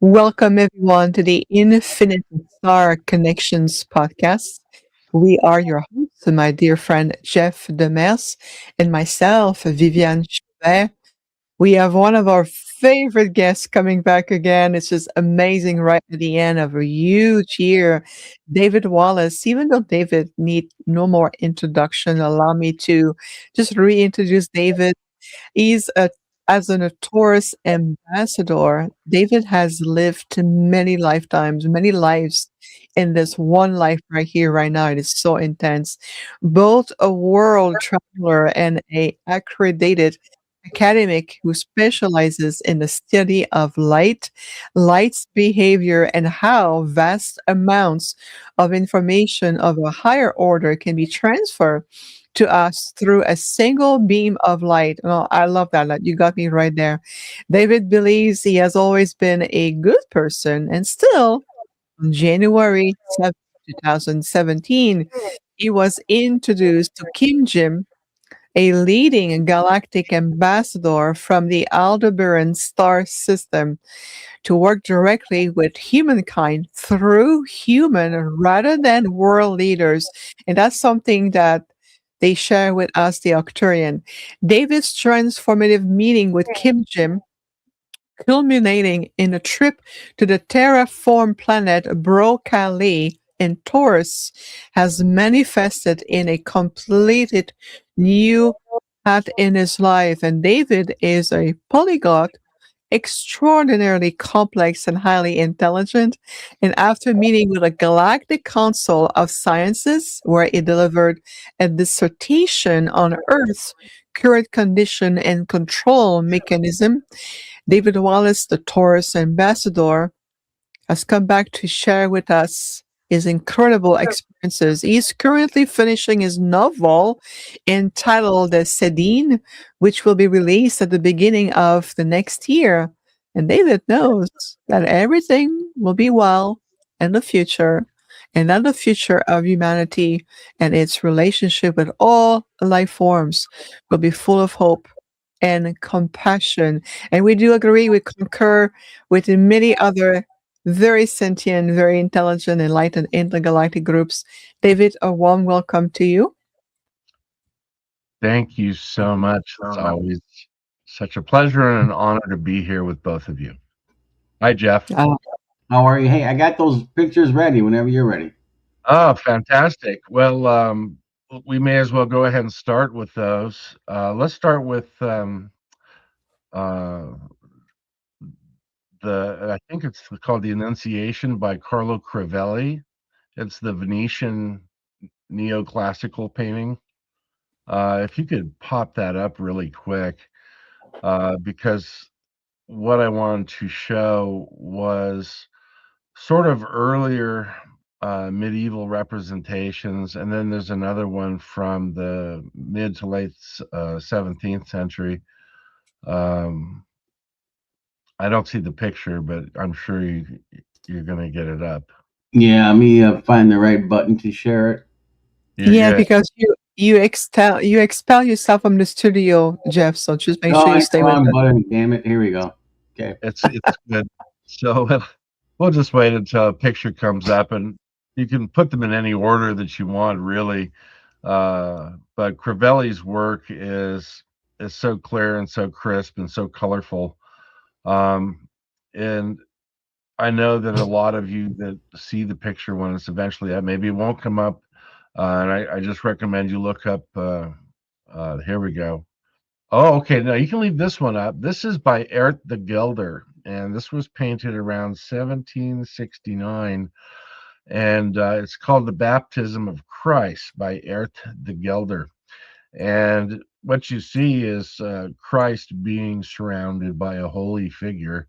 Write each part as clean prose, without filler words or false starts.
Welcome everyone to the Infinite Star Connections podcast. We are your hosts, my dear friend Jeff Demers and myself, Viviane Schubert. We have one of our favorite guests coming back again. It's just amazing right at the end of a huge year. David Wallace, even though David need no more introduction, allow me to just reintroduce David. He's a As a Taurus ambassador, David has lived many lifetimes, many lives in this one life right here, right now. It is so intense. Both a world traveler and a accredited academic who specializes in the study of light, light's behavior, and how vast amounts of information of a higher order can be transferred to us through a single beam of light. Oh, I love that. You got me right there. David believes he has always been a good person, and still, on January 7th, 2017, he was introduced to KYMJYM, a leading galactic ambassador from the Aldebaran Star system, to work directly with humankind through human rather than world leaders. And that's something that they share with us, the Octurian. David's transformative meeting with Kim Jim, culminating in a trip to the terraformed planet Brokali in Taurus, has manifested in a completed new path in his life. And David is a polyglot, extraordinarily complex and highly intelligent. And after meeting with the Galactic Council of Sciences, where he delivered a dissertation on Earth's current condition and control mechanism, David Wallace, the Taurus Ambassador, has come back to share with us his incredible experiences. He's currently finishing his novel entitled Sedine, which will be released at the beginning of the next year. And David knows that everything will be well in the future, and that the future of humanity and its relationship with all life forms will be full of hope and compassion. And we do agree, we concur with many other very sentient, very intelligent, enlightened intergalactic groups. David, a warm welcome to you. Thank you so much. It's always such a pleasure and an honor to be here with both of you. Hi, Jeff. Uh, How are you? Hey, I got those pictures ready whenever you're ready. Oh, fantastic. Well, we may as well go ahead and start with those. Let's start with uh, I think it's called The Annunciation by Carlo Crivelli. It's the Venetian neoclassical painting. If you could pop that up really quick, because what I wanted to show was sort of earlier medieval representations, and then there's another one from the mid to late 17th century. Um, I don't see the picture, but I'm sure you're going to get it up. Yeah, me find the right button to share it. You're yeah, good. because you expel yourself from the studio, Jeff. So just make Oh, sure I you hit stay the with wrong us. button. Damn it. Here we go. Okay. It's good. So we'll just wait until a picture comes up, and you can put them in any order that you want, really. But Crivelli's work is so clear and so crisp and so colorful. And I know that a lot of you that see the picture when it's eventually up, maybe it won't come up. And I just recommend you look up. Here we go. Oh, okay. Now you can leave this one up. This is by Ert the Gelder, and this was painted around 1769, and it's called The Baptism of Christ by Ert the Gelder. And what you see is Christ being surrounded by a holy figure.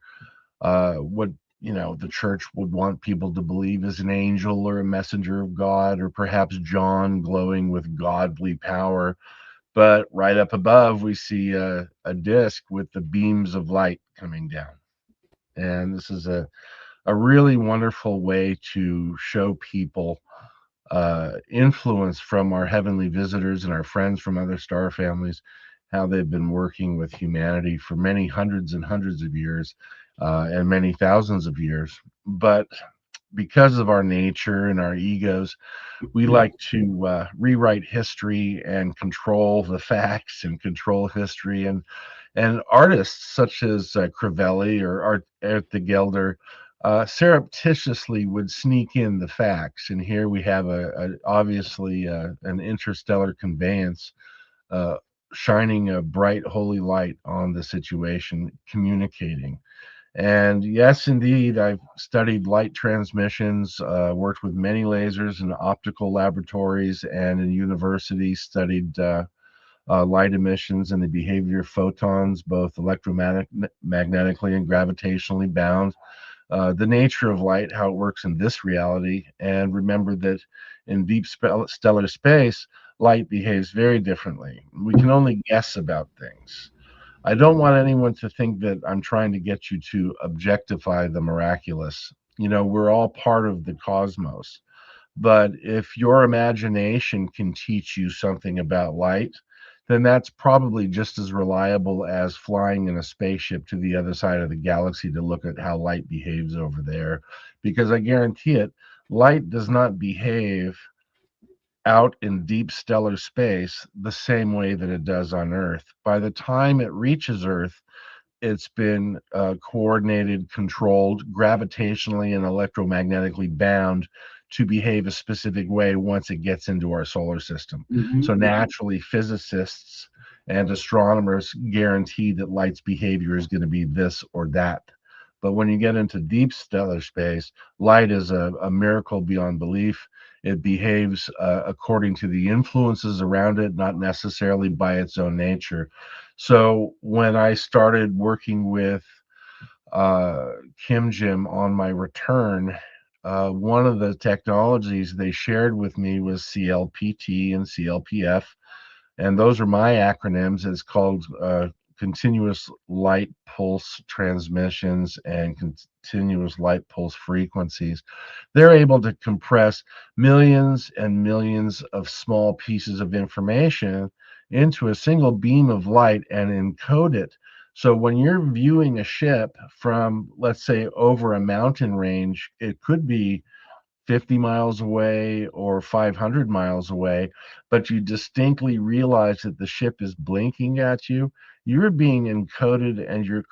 What the church would want people to believe is an angel or a messenger of God, or perhaps John glowing with godly power. But right up above, we see a disc with the beams of light coming down. And this is a really wonderful way to show people influence from our heavenly visitors and our friends from other star families. how they've been working with humanity for many hundreds and hundreds of years, and many thousands of years. But because of our nature and our egos, we like to rewrite history and control the facts and control history. And artists such as Crivelli or Art the Gelder surreptitiously would sneak in the facts. And here we have obviously an interstellar conveyance uh, shining a bright holy light on the situation, communicating. And yes, indeed, I've studied light transmissions, worked with many lasers in optical laboratories and in universities, studied light emissions and the behavior of photons, both electromagnetically and gravitationally bound, the nature of light, how it works in this reality, and remember that in deep stellar space, light behaves very differently. We can only guess about things. I don't want anyone to think that I'm trying to get you to objectify the miraculous. We're all part of the cosmos. But if your imagination can teach you something about light, then that's probably just as reliable as flying in a spaceship to the other side of the galaxy to look at how light behaves over there. Because I guarantee it, light does not behave out in deep stellar space the same way that it does on Earth. By the time it reaches Earth, it's been coordinated, controlled, gravitationally and electromagnetically bound to behave a specific way once it gets into our solar system. So naturally, physicists and astronomers guarantee that light's behavior is going to be this or that. But when you get into deep stellar space, light is a miracle beyond belief. It behaves according to the influences around it, not necessarily by its own nature. So when I started working with KYMJYM on my return, one of the technologies they shared with me was CLPT and CLPF, and those are my acronyms. It's called continuous light pulse transmissions and continuous light pulse frequencies. They're able to compress millions and millions of small pieces of information into a single beam of light and encode it. So when you're viewing a ship from, let's say, over a mountain range, it could be 50 miles away or 500 miles away, but you distinctly realize that the ship is blinking at you, you're being encoded and you're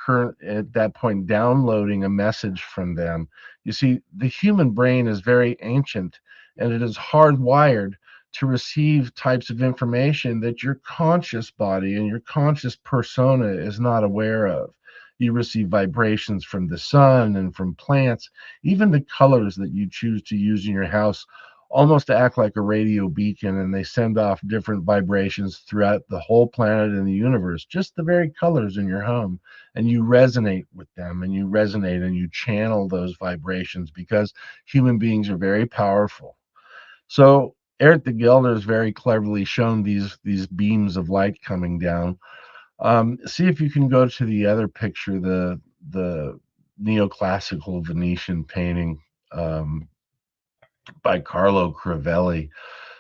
at that point downloading a message from them. You see, the human brain is very ancient and it is hardwired to receive types of information that your conscious body and your conscious persona is not aware of. You receive vibrations from the sun and from plants. Even the colors that you choose to use in your house almost act like a radio beacon, and they send off different vibrations throughout the whole planet and the universe, just the very colors in your home. And you resonate with them, and you resonate and you channel those vibrations because human beings are very powerful. So Eric the Gelder has very cleverly shown these beams of light coming down. See if you can go to the other picture, the neoclassical Venetian painting by Carlo Crivelli.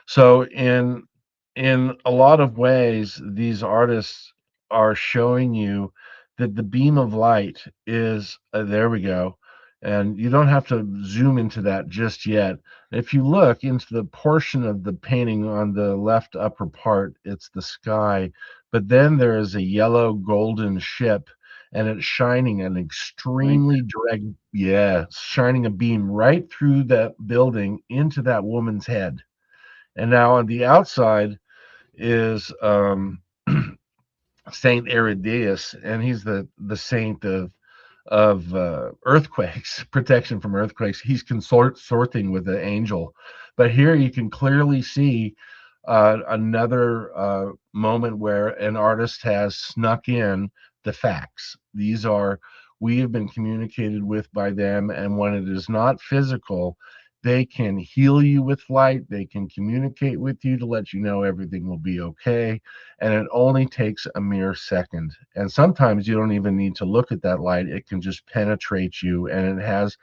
So in a lot of ways, these artists are showing you that the beam of light is there we go. And you don't have to zoom into that just yet. If you look into the portion of the painting on the left upper part, it's the sky, but then there is a yellow golden ship and it's shining an extremely direct, yeah, shining a beam right through that building into that woman's head. And now on the outside is Saint Aridaeus, and he's the saint of earthquakes, protection from earthquakes. He's consorting with the angel. But here you can clearly see another moment where an artist has snuck in the facts. These are, we have been communicated with by them, and when it is not physical, they can heal you with light. They can communicate with you to let you know everything will be okay. And it only takes a mere second. And sometimes you don't even need to look at that light. It can just penetrate you, and it has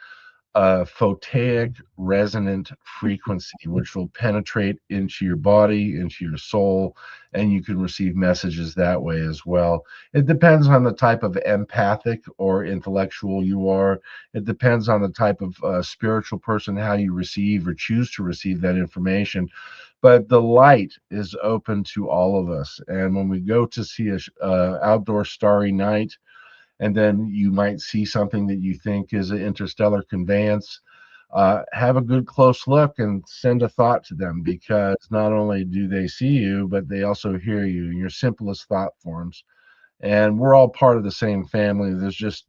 a photaic resonant frequency, which will penetrate into your body, into your soul, and you can receive messages that way as well. It depends on the type of empathic or intellectual you are. It depends on the type of spiritual person, how you receive or choose to receive that information. But the light is open to all of us. And when we go to see a outdoor starry night, and then you might see something that you think is an interstellar conveyance, have a good close look and send a thought to them, because not only do they see you, but they also hear you in your simplest thought forms. And we're all part of the same family. There's just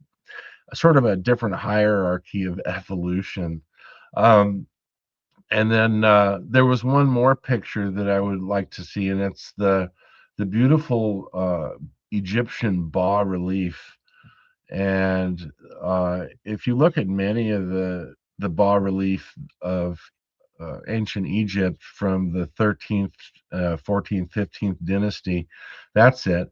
sort of a different hierarchy of evolution. Um, and then there was one more picture that I would like to see, and it's the beautiful Egyptian bas relief. And if you look at many of the bas relief of ancient Egypt from the 13th, 14th, 15th dynasty, that's it.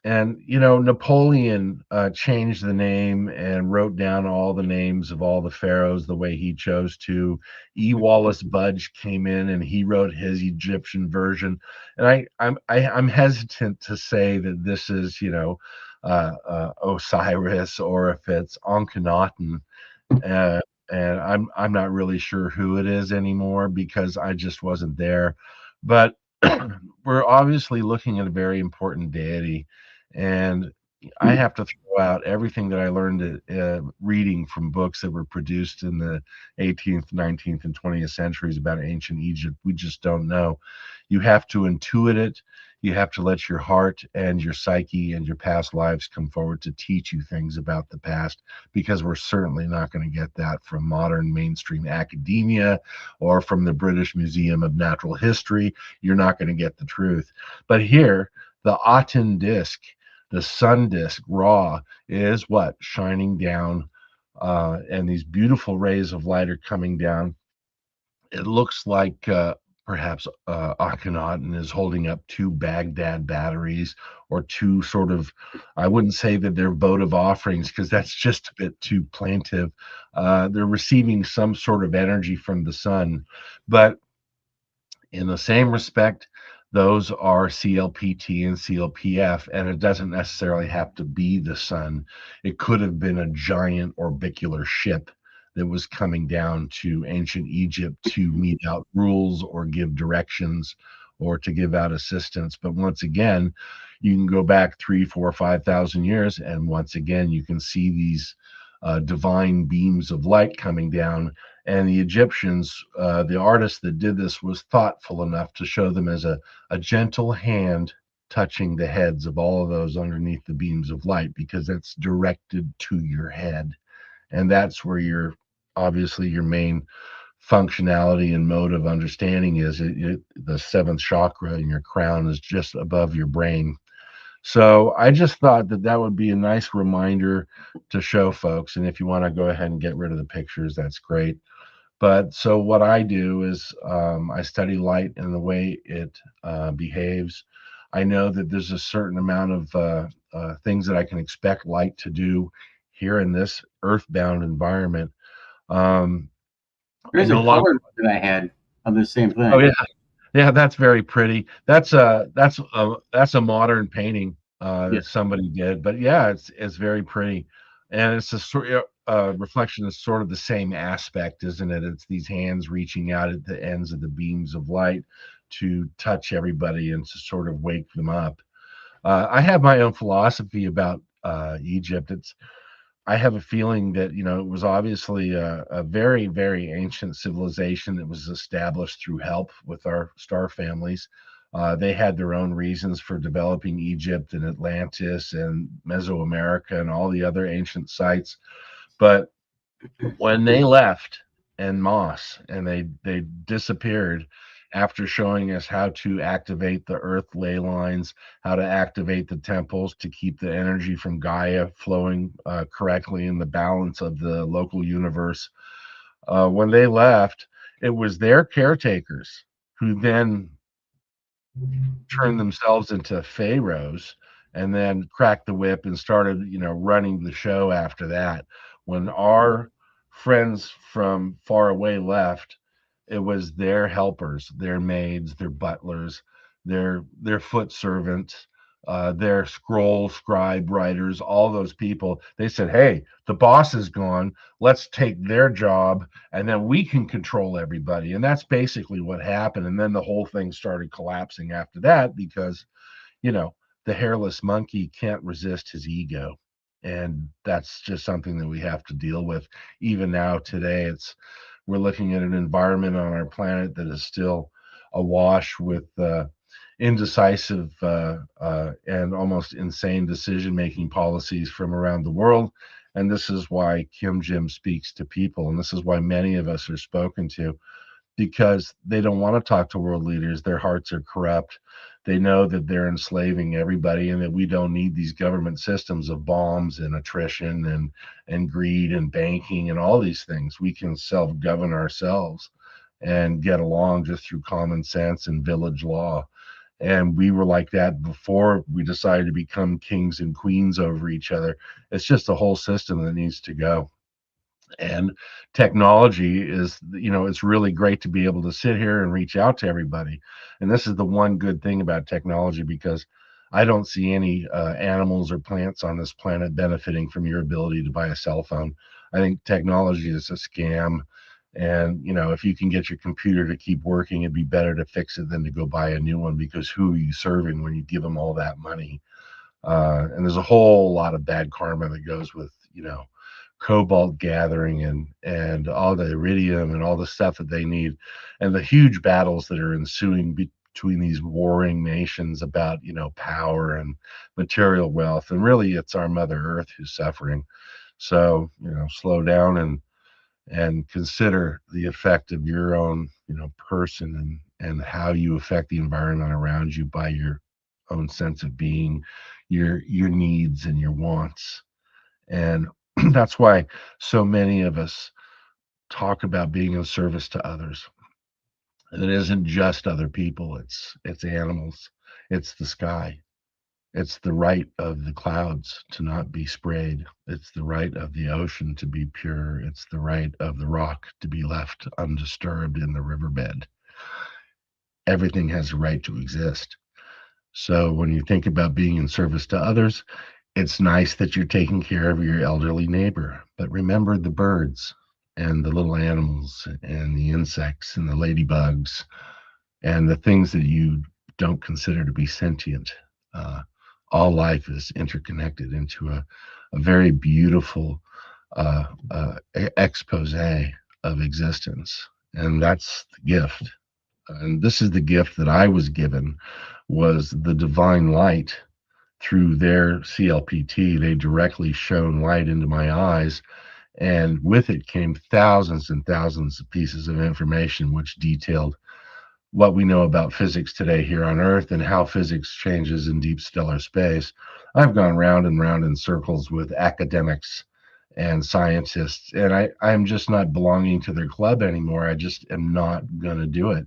And Napoleon changed the name and wrote down all the names of all the pharaohs the way he chose to. Wallace Budge came in and he wrote his Egyptian version. And I'm hesitant to say that this is Osiris, or if it's Akhenaten. Uh, and I'm not really sure who it is anymore, because I just wasn't there. But we're obviously looking at a very important deity, and I have to throw out everything that I learned reading from books that were produced in the 18th, 19th, and 20th centuries about ancient Egypt. We just don't know. You have to intuit it. You have to let your heart and your psyche and your past lives come forward to teach you things about the past, because we're certainly not going to get that from modern mainstream academia or from the British Museum of Natural History. You're not going to get the truth. But here, the Aten disk, the sun disk, Ra, is what? Shining down, and these beautiful rays of light are coming down. It looks like perhaps Akhenaten is holding up two Baghdad batteries, or two sort of, I wouldn't say that they're votive offerings, because that's just a bit too plaintive. They're receiving some sort of energy from the sun. But in the same respect, those are CLPT and CLPF, and it doesn't necessarily have to be the sun. It could have been a giant orbicular ship that was coming down to ancient Egypt to mete out rules or give directions or to give out assistance. But once again, you can go back 3, 4, 5,000 years, and once again, you can see these divine beams of light coming down. And the Egyptians, the artist that did this, was thoughtful enough to show them as a gentle hand touching the heads of all of those underneath the beams of light, because that's directed to your head. And that's where obviously your main functionality and mode of understanding is. The seventh chakra in your crown is just above your brain. So I just thought that that would be a nice reminder to show folks. And if you want to go ahead and get rid of the pictures, that's great. But so what I do is I study light and the way it behaves. I know that there's a certain amount of things that I can expect light to do here in this earthbound environment. I There's know a a lot of. color that I had of the same Oh thing. yeah, yeah, that's very pretty. That's a modern painting Yeah. that somebody did, but yeah, it's very pretty, and it's a sort of reflection of sort of the same aspect, isn't it? It's these hands reaching out at the ends of the beams of light to touch everybody and to sort of wake them up. I have my own philosophy about Egypt. I have a feeling that it was obviously a very, very ancient civilization that was established through help with our star families. They had their own reasons for developing Egypt and Atlantis and Mesoamerica and all the other ancient sites. But when they left en masse and they disappeared after showing us how to activate the earth ley lines, how to activate the temples to keep the energy from Gaia flowing correctly in the balance of the local universe. When they left, it was their caretakers who then turned themselves into pharaohs and then cracked the whip and started running the show after that. When our friends from far away left, it was their helpers, their maids, their butlers, their foot servants, their scroll scribe writers, all those people. They said, "Hey, the boss is gone. Let's take their job, and then we can control everybody." And that's basically what happened. And then the whole thing started collapsing after that because, you know, the hairless monkey can't resist his ego. And that's just something that we have to deal with even now today. We're looking at an environment on our planet that is still awash with indecisive and almost insane decision making policies from around the world. And this is why KYMJYM speaks to people. And this is why many of us are spoken to, because they don't want to talk to world leaders. Their hearts are corrupt. They know that they're enslaving everybody and that we don't need these government systems of bombs and attrition and greed and banking and all these things. We can self-govern ourselves and get along just through common sense and village law. And we were like that before we decided to become kings and queens over each other. It's just a whole system that needs to go. And technology is, it's really great to be able to sit here and reach out to everybody. And this is the one good thing about technology, because I don't see any animals or plants on this planet benefiting from your ability to buy a cell phone. I think technology is a scam. And, if you can get your computer to keep working, it'd be better to fix it than to go buy a new one, because who are you serving when you give them all that money? And there's a whole lot of bad karma that goes with, cobalt gathering and all the iridium and all the stuff that they need, and the huge battles that are ensuing between these warring nations about, power and material wealth. And really, it's our Mother Earth who's suffering. So, slow down and consider the effect of your own, person and how you affect the environment around you by your own sense of being, your needs and your wants. And that's why so many of us talk about being of service to others. And it isn't just other people, it's animals, it's the sky, it's the right of the clouds to not be sprayed, it's the right of the ocean to be pure, it's the right of the rock to be left undisturbed in the riverbed. Everything has a right to exist. So when you think about being in service to others, it's nice that you're taking care of your elderly neighbor, but remember the birds and the little animals and the insects and the ladybugs and the things that you don't consider to be sentient. All life is interconnected into a very beautiful expose of existence. And that's the gift. And this is the gift that I was given, was the divine light. Through their CLPT, they directly shone light into my eyes, and with it came thousands and thousands of pieces of information which detailed what we know about physics today here on Earth and how physics changes in deep stellar space. I've gone round and round in circles with academics and scientists, and I'm just not belonging to their club anymore. I just am not going to do it.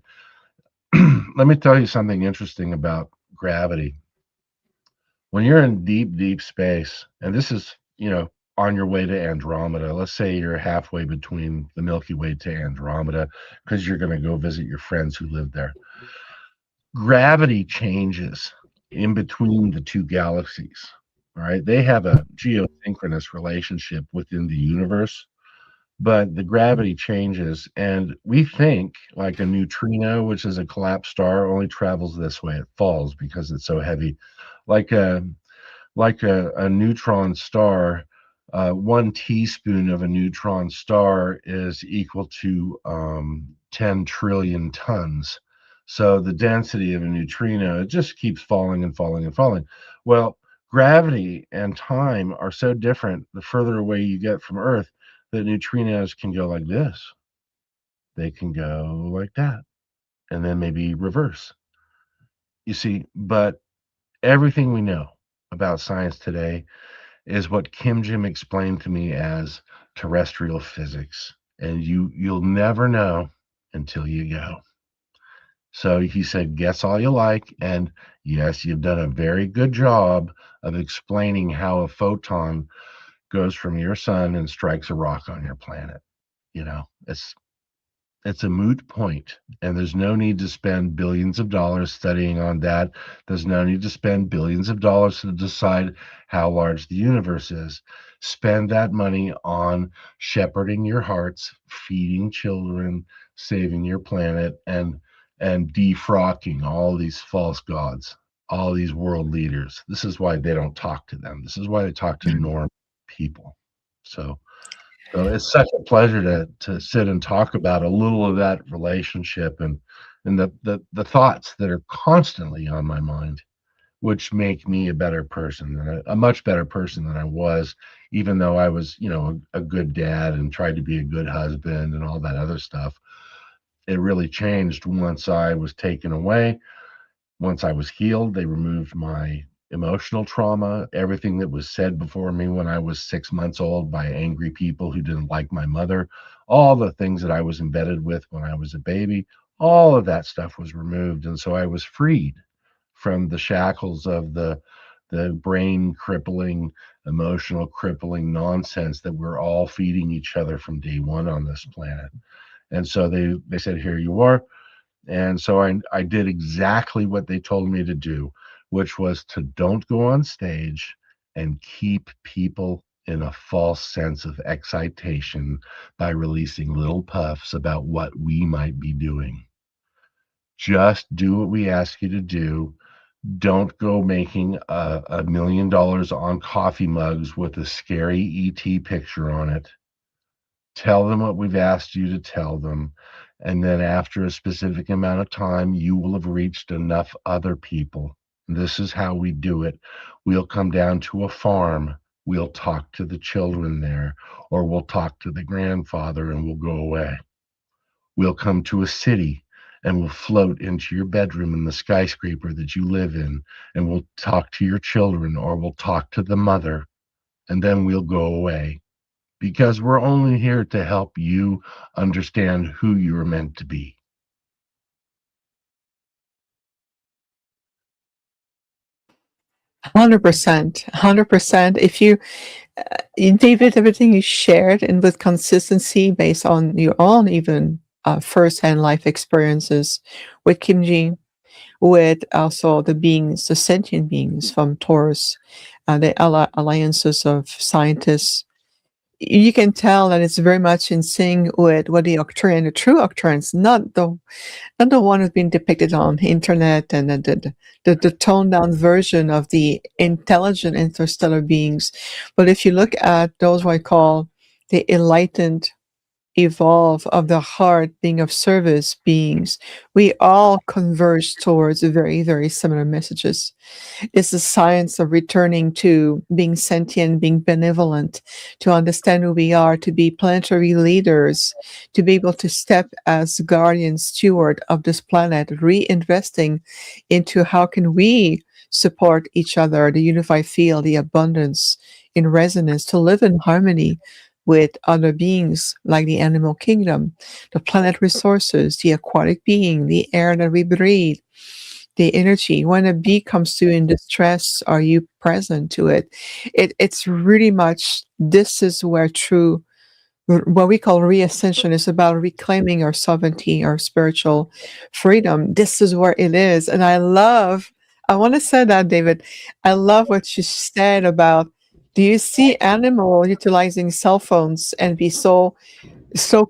Let me tell you something interesting about gravity. When you're in deep, deep space, and this is, on your way to Andromeda, let's say you're halfway between the Milky Way to Andromeda because you're going to go visit your friends who live there. Gravity changes in between the two galaxies. All right. They have a geosynchronous relationship within the universe, but the gravity changes. And we think like a neutrino, which is a collapsed star, only travels this way. It falls because it's so heavy. Like a neutron star, 1 teaspoon of a neutron star is equal to 10 trillion tons. So the density of a neutrino, it just keeps falling and falling and falling. Well, gravity and time are so different the further away you get from Earth that neutrinos can go like this. They can go like that, and then maybe reverse. You see, but everything we know about science today is what KYMJYM explained to me as terrestrial physics. And you'll never know until you go. So he said, guess all you like. And yes, you've done a very good job of explaining how a photon goes from your sun and strikes a rock on your planet. it's a moot point, and there's no need to spend billions of dollars studying on that. There's no need to spend billions of dollars to decide how large the universe is. Spend that money on shepherding your hearts, feeding children, saving your planet, and defrocking all these false gods, all these world leaders. This is why they don't talk to them. This is why they talk to normal people. So it's such a pleasure to sit and talk about a little of that relationship, and the thoughts that are constantly on my mind, which make me a better person, and a much better person than I was, even though I was, a good dad and tried to be a good husband and all that other stuff. It really changed once I was taken away. Once I was healed, they removed my emotional trauma, everything that was said before me when I was 6 months old by angry people who didn't like my mother, all the things that I was embedded with when I was a baby, all of that stuff was removed. And so I was freed from the shackles of the brain crippling, emotional crippling nonsense that we're all feeding each other from day one on this planet. And so they said, here you are. And so I did exactly what they told me to do, which was to don't go on stage and keep people in a false sense of excitation by releasing little puffs about what we might be doing. Just do what we ask you to do. Don't go making $1 million on coffee mugs with a scary ET picture on it. Tell them what we've asked you to tell them. And then after a specific amount of time, you will have reached enough other people. This is how we do it. We'll come down to a farm. We'll talk to the children there, or we'll talk to the grandfather and we'll go away. We'll come to a city and we'll float into your bedroom in the skyscraper that you live in, and we'll talk to your children, or we'll talk to the mother, and then we'll go away, because we're only here to help you understand who you're meant to be. 100%, 100%. If David, everything you shared and with consistency based on your own even first-hand life experiences with Kimji, with also the beings, the sentient beings from Taurus, the alliances of scientists, you can tell that it's very much in sync with what the Octarian, the true Octarians, not the one who's been depicted on the internet and the toned down version of the intelligent interstellar beings. But if you look at those what I call the enlightened evolve of the heart being of service beings, we all converge towards very, very similar messages. It's the science of returning to being sentient, being benevolent, to understand who we are, to be planetary leaders, to be able to step as guardian steward of this planet, reinvesting into how can we support each other, the unified field, the abundance in resonance, to live in harmony with other beings like the animal kingdom, the planet resources, the aquatic being, the air that we breathe, the energy. When a bee comes to you in distress, are you present to it? It's really much, this is where true, what we call reascension is about reclaiming our sovereignty, our spiritual freedom. This is where it is. And I want to say that, David, I love what you said about, do you see animal utilizing cell phones and be so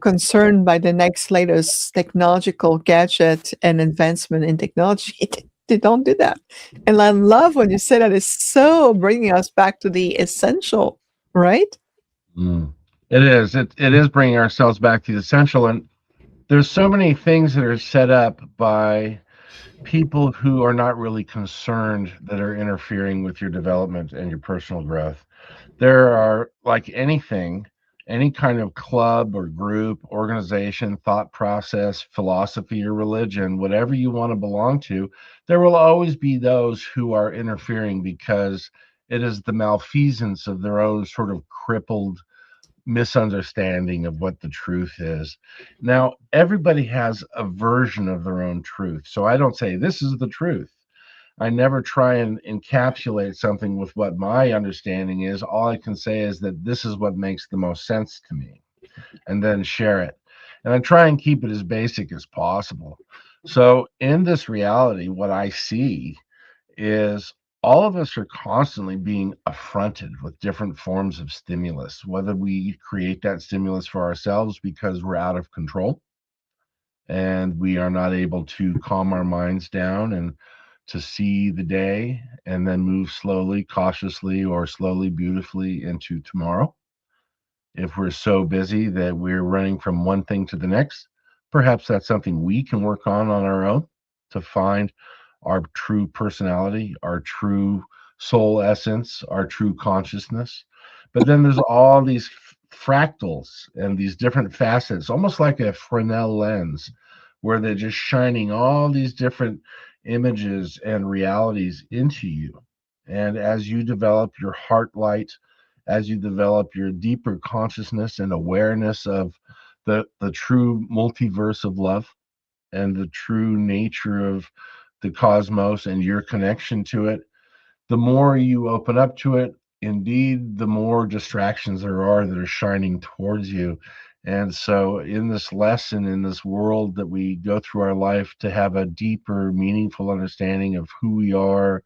concerned by the next latest technological gadget and advancement in technology? They don't do that. And I love when you say that, it's so bringing us back to the essential, right? Mm. It is. It is bringing ourselves back to the essential. And there's so many things that are set up by people who are not really concerned that are interfering with your development and your personal growth. There are, like anything, any kind of club or group, organization, thought process, philosophy, or religion, whatever you want to belong to, there will always be those who are interfering because it is the malfeasance of their own sort of crippled misunderstanding of what the truth is. Now, everybody has a version of their own truth. So I don't say this is the truth. I never try and encapsulate something with what my understanding is. All I can say is that this is what makes the most sense to me. and then share it. And I try and keep it as basic as possible. So in this reality, what I see is all of us are constantly being affronted with different forms of stimulus, whether we create that stimulus for ourselves because we're out of control and we are not able to calm our minds down and to see the day and then move slowly, cautiously, or slowly, beautifully into tomorrow. If we're so busy that we're running from one thing to the next, perhaps that's something we can work on our own to find our true personality, our true soul essence, our true consciousness. But then there's all these fractals and these different facets, almost like a Fresnel lens, where they're just shining all these different images and realities into you. And as you develop your heart light, as you develop your deeper consciousness and awareness of the true multiverse of love and the true nature of the cosmos and your connection to it, the more you open up to it, indeed, the more distractions there are that are shining towards you. And so, in this lesson, in this world that we go through our life to have a deeper, meaningful understanding of who we are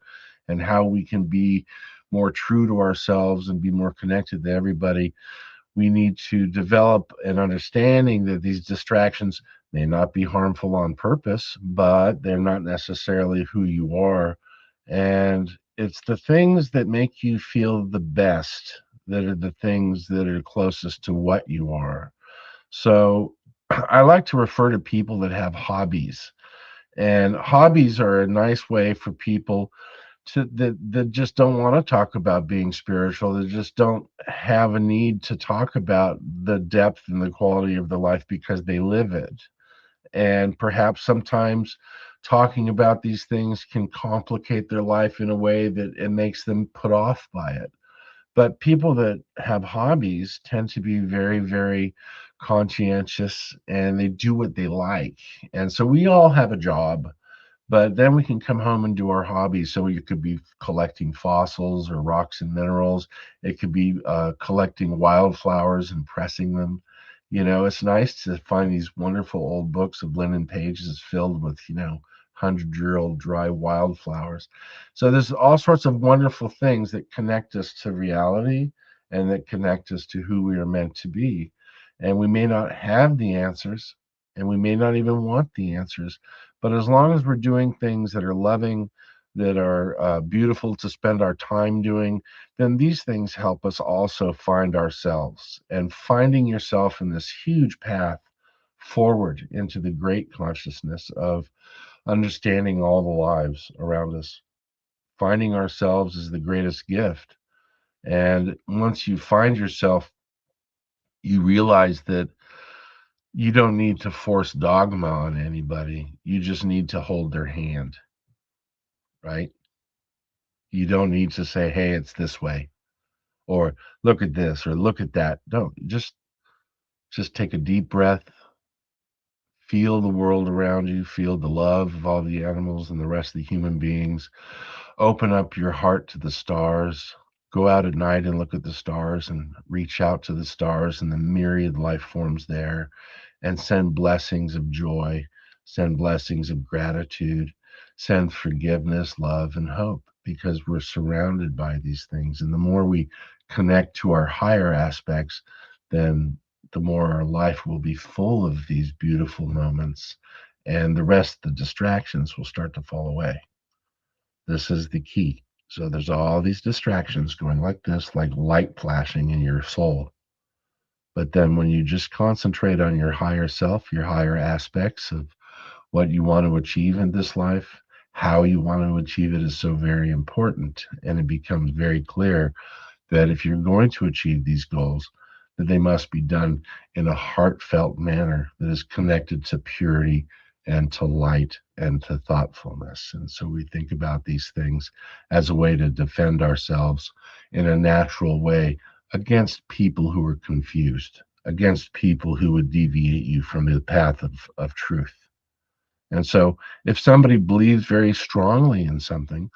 and how we can be more true to ourselves and be more connected to everybody, we need to develop an understanding that these distractions may not be harmful on purpose, but they're not necessarily who you are. And it's the things that make you feel the best that are the things that are closest to what you are. So I like to refer to people that have hobbies. And hobbies are a nice way for people that just don't want to talk about being spiritual. They just don't have a need to talk about the depth and the quality of the life because they live it. And perhaps sometimes talking about these things can complicate their life in a way that it makes them put off by it. But people that have hobbies tend to be very, very conscientious and they do what they like. And so we all have a job, but then we can come home and do our hobbies. So you could be collecting fossils or rocks and minerals. It could be collecting wildflowers and pressing them. You know, it's nice to find these wonderful old books of linen pages filled with, 100-year-old dry wildflowers. So there's all sorts of wonderful things that connect us to reality and that connect us to who we are meant to be. And we may not have the answers, and we may not even want the answers, but as long as we're doing things that are loving, that are beautiful to spend our time doing, then these things help us also find ourselves. And finding yourself in this huge path forward into the great consciousness of understanding all the lives around us. Finding ourselves is the greatest gift. And once you find yourself, you realize that you don't need to force dogma on anybody. You just need to hold their hand, right? You don't need to say, hey, it's this way, or look at this, or look at that. Don't just take a deep breath, feel the world around you, feel the love of all the animals and the rest of the human beings. Open up your heart to the stars. Go out at night and look at the stars and reach out to the stars and the myriad life forms there and send blessings of joy, send blessings of gratitude, send forgiveness, love, and hope because we're surrounded by these things. And the more we connect to our higher aspects, then the more our life will be full of these beautiful moments and the rest, the distractions will start to fall away. This is the key. So there's all these distractions going like this, like light flashing in your soul. But then when you just concentrate on your higher self, your higher aspects of what you want to achieve in this life, how you want to achieve it is so very important. And it becomes very clear that if you're going to achieve these goals, that they must be done in a heartfelt manner that is connected to purity and to light and to thoughtfulness. And so we think about these things as a way to defend ourselves in a natural way against people who are confused, against people who would deviate you from the path of truth. And so if somebody believes very strongly in something,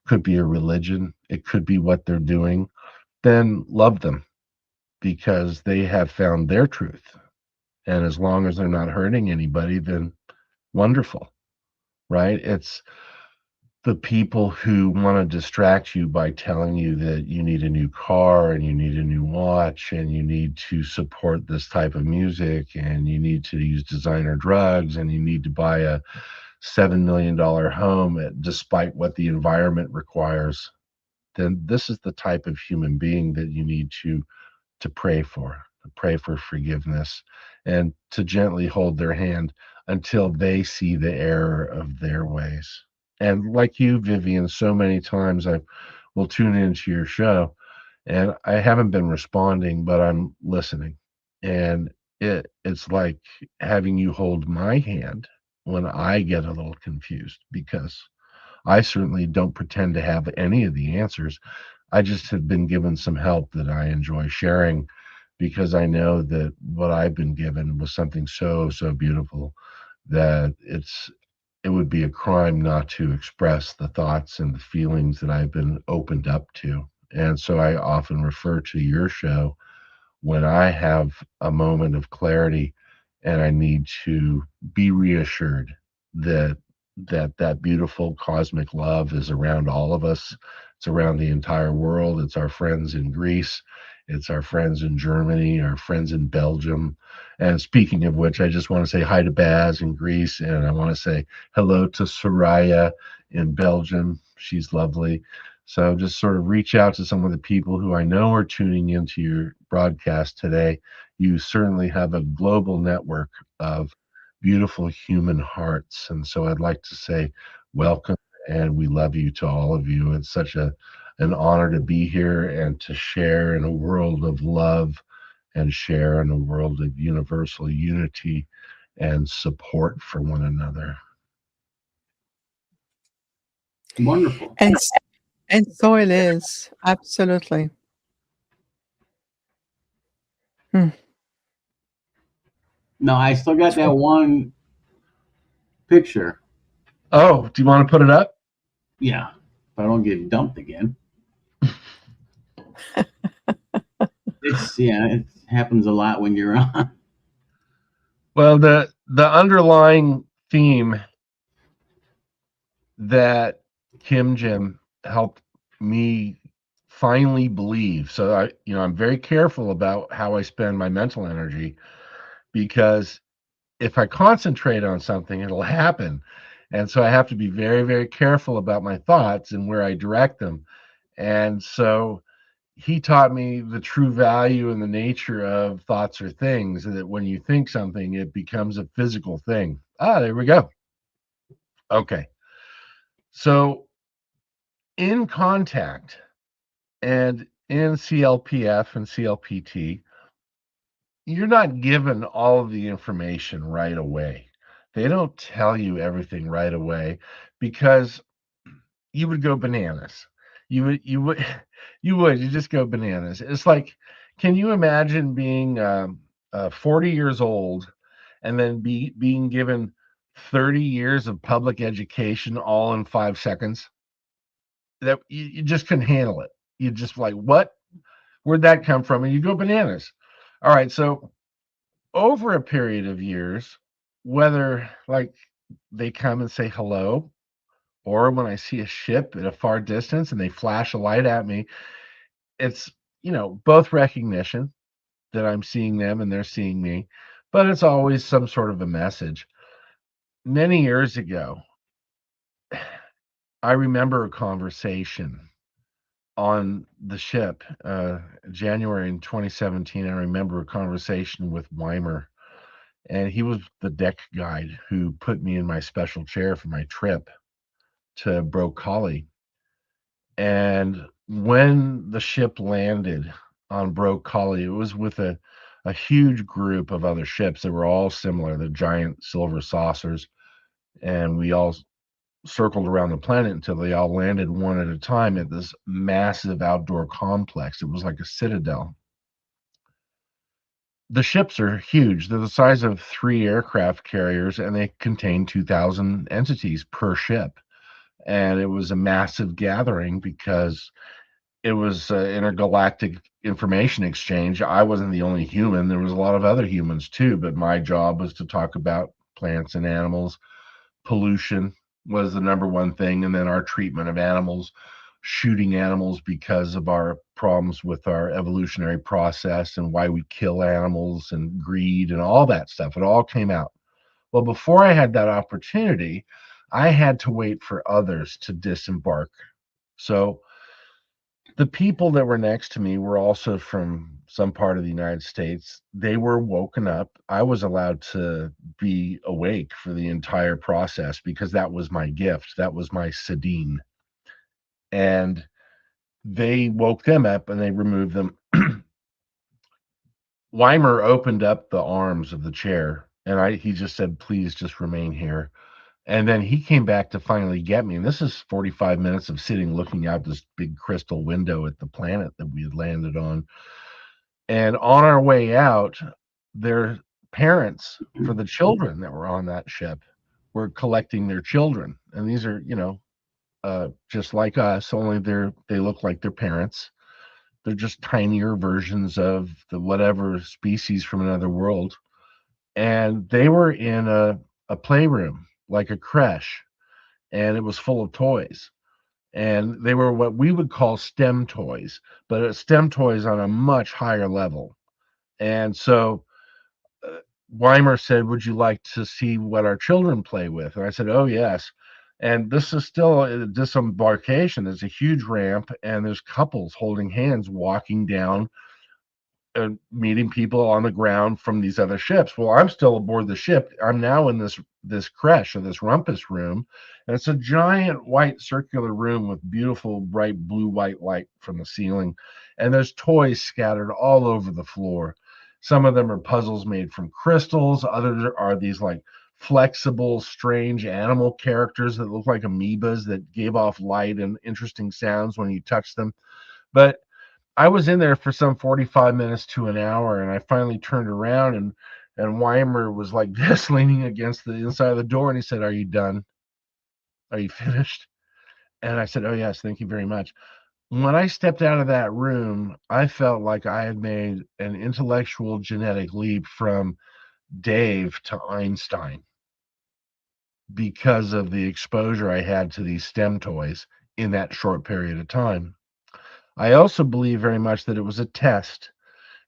could be a religion, it could be what they're doing, then love them because they have found their truth. And as long as they're not hurting anybody, then wonderful, right? It's the people who want to distract you by telling you that you need a new car and you need a new watch and you need to support this type of music and you need to use designer drugs and you need to buy a $7 million home despite what the environment requires. Then this is the type of human being that you need to pray for forgiveness and to gently hold their hand until they see the error of their ways. And like you, Vivian, so many times I will tune into your show and I haven't been responding, but I'm listening. And it's like having you hold my hand when I get a little confused because I certainly don't pretend to have any of the answers. I just have been given some help that I enjoy sharing because I know that what I've been given was something so, so beautiful that it would be a crime not to express the thoughts and the feelings that I've been opened up to. And so I often refer to your show when I have a moment of clarity and I need to be reassured that that beautiful cosmic love is around all of us. It's around the entire world. It's our friends in Greece. It's our friends in Germany, our friends in Belgium. And speaking of which, I just want to say hi to Baz in Greece, and I want to say hello to Soraya in Belgium. She's lovely. So just sort of reach out to some of the people who I know are tuning into your broadcast today. You certainly have a global network of beautiful human hearts. And so I'd like to say welcome and we love you to all of you. It's such an honor to be here and to share in a world of love and share in a world of universal unity and support for one another. Wonderful. And so it is. Absolutely. Hmm. No, I still got that one picture. Oh, do you want to put it up? Yeah, if I don't get dumped again. It happens a lot when you're on. Well, the underlying theme that KYMJYM helped me finally believe. So I'm very careful about how I spend my mental energy because if I concentrate on something, it'll happen. And so I have to be very, very careful about my thoughts and where I direct them. And so he taught me the true value and the nature of thoughts or things, that when you think something, it becomes a physical thing. There we go. Okay. So in contact and in CLPF and CLPT, you're not given all of the information right away. They don't tell you everything right away because you would go bananas. You would you just go bananas. It's like, can you imagine being 40 years old and then being given 30 years of public education all in 5 seconds? That you just couldn't handle it. You just like, what? Where'd that come from? And you go bananas. All right, so over a period of years, whether like they come and say hello, or when I see a ship at a far distance and they flash a light at me, it's, both recognition that I'm seeing them and they're seeing me, but it's always some sort of a message. Many years ago, I remember a conversation on the ship, January in 2017. I remember a conversation with Weimer, and he was the deck guide who put me in my special chair for my trip to Broccoli. And when the ship landed on Broccoli, it was with a huge group of other ships that were all similar, the giant silver saucers. And we all circled around the planet until they all landed one at a time at this massive outdoor complex. It was like a citadel. The ships are huge. They're the size of 3 aircraft carriers, and they contain 2,000 entities per ship. And it was a massive gathering because was intergalactic information exchange. I wasn't the only human. There was a lot of other humans too, but my job was to talk about plants and animals. Pollution was the number one thing, and then our treatment of animals, shooting animals because of our problems with our evolutionary process and why we kill animals and greed and all that stuff. It all came out. Well, before I had that opportunity, I had to wait for others to disembark. So the people that were next to me were also from some part of the United States. They were woken up. I was allowed to be awake for the entire process because that was my gift. That was my Sedine. And they woke them up and they removed them. Weimer opened up the arms of the chair and he just said, please just remain here. And then he came back to finally get me. And this is 45 minutes of sitting looking out this big crystal window at the planet that we had landed on. And on our way out, their parents for the children that were on that ship were collecting their children. And these are, just like us, only they look like their parents. They're just tinier versions of the whatever species from another world. And they were in a playroom, like a creche, and it was full of toys. And they were what we would call STEM toys, but STEM toys on a much higher level. And so Weimer said, would you like to see what our children play with? And I said, oh, yes. And this is still a disembarkation. There's a huge ramp, and there's couples holding hands walking down, meeting people on the ground from these other ships. Well, I'm still aboard the ship. I'm now in this creche or this rumpus room, and it's a giant white circular room with beautiful bright blue white light from the ceiling, and there's toys scattered all over the floor. Some of them are puzzles made from crystals. Others are these like flexible, strange animal characters that look like amoebas that gave off light and interesting sounds when you touch them. But I was in there for some 45 minutes to an hour, and I finally turned around, and Weimer was like this, leaning against the inside of the door, and he said, are you done? Are you finished? And I said, oh, yes, thank you very much. When I stepped out of that room, I felt like I had made an intellectual genetic leap from Dave to Einstein because of the exposure I had to these STEM toys in that short period of time. I also believe very much that it was a test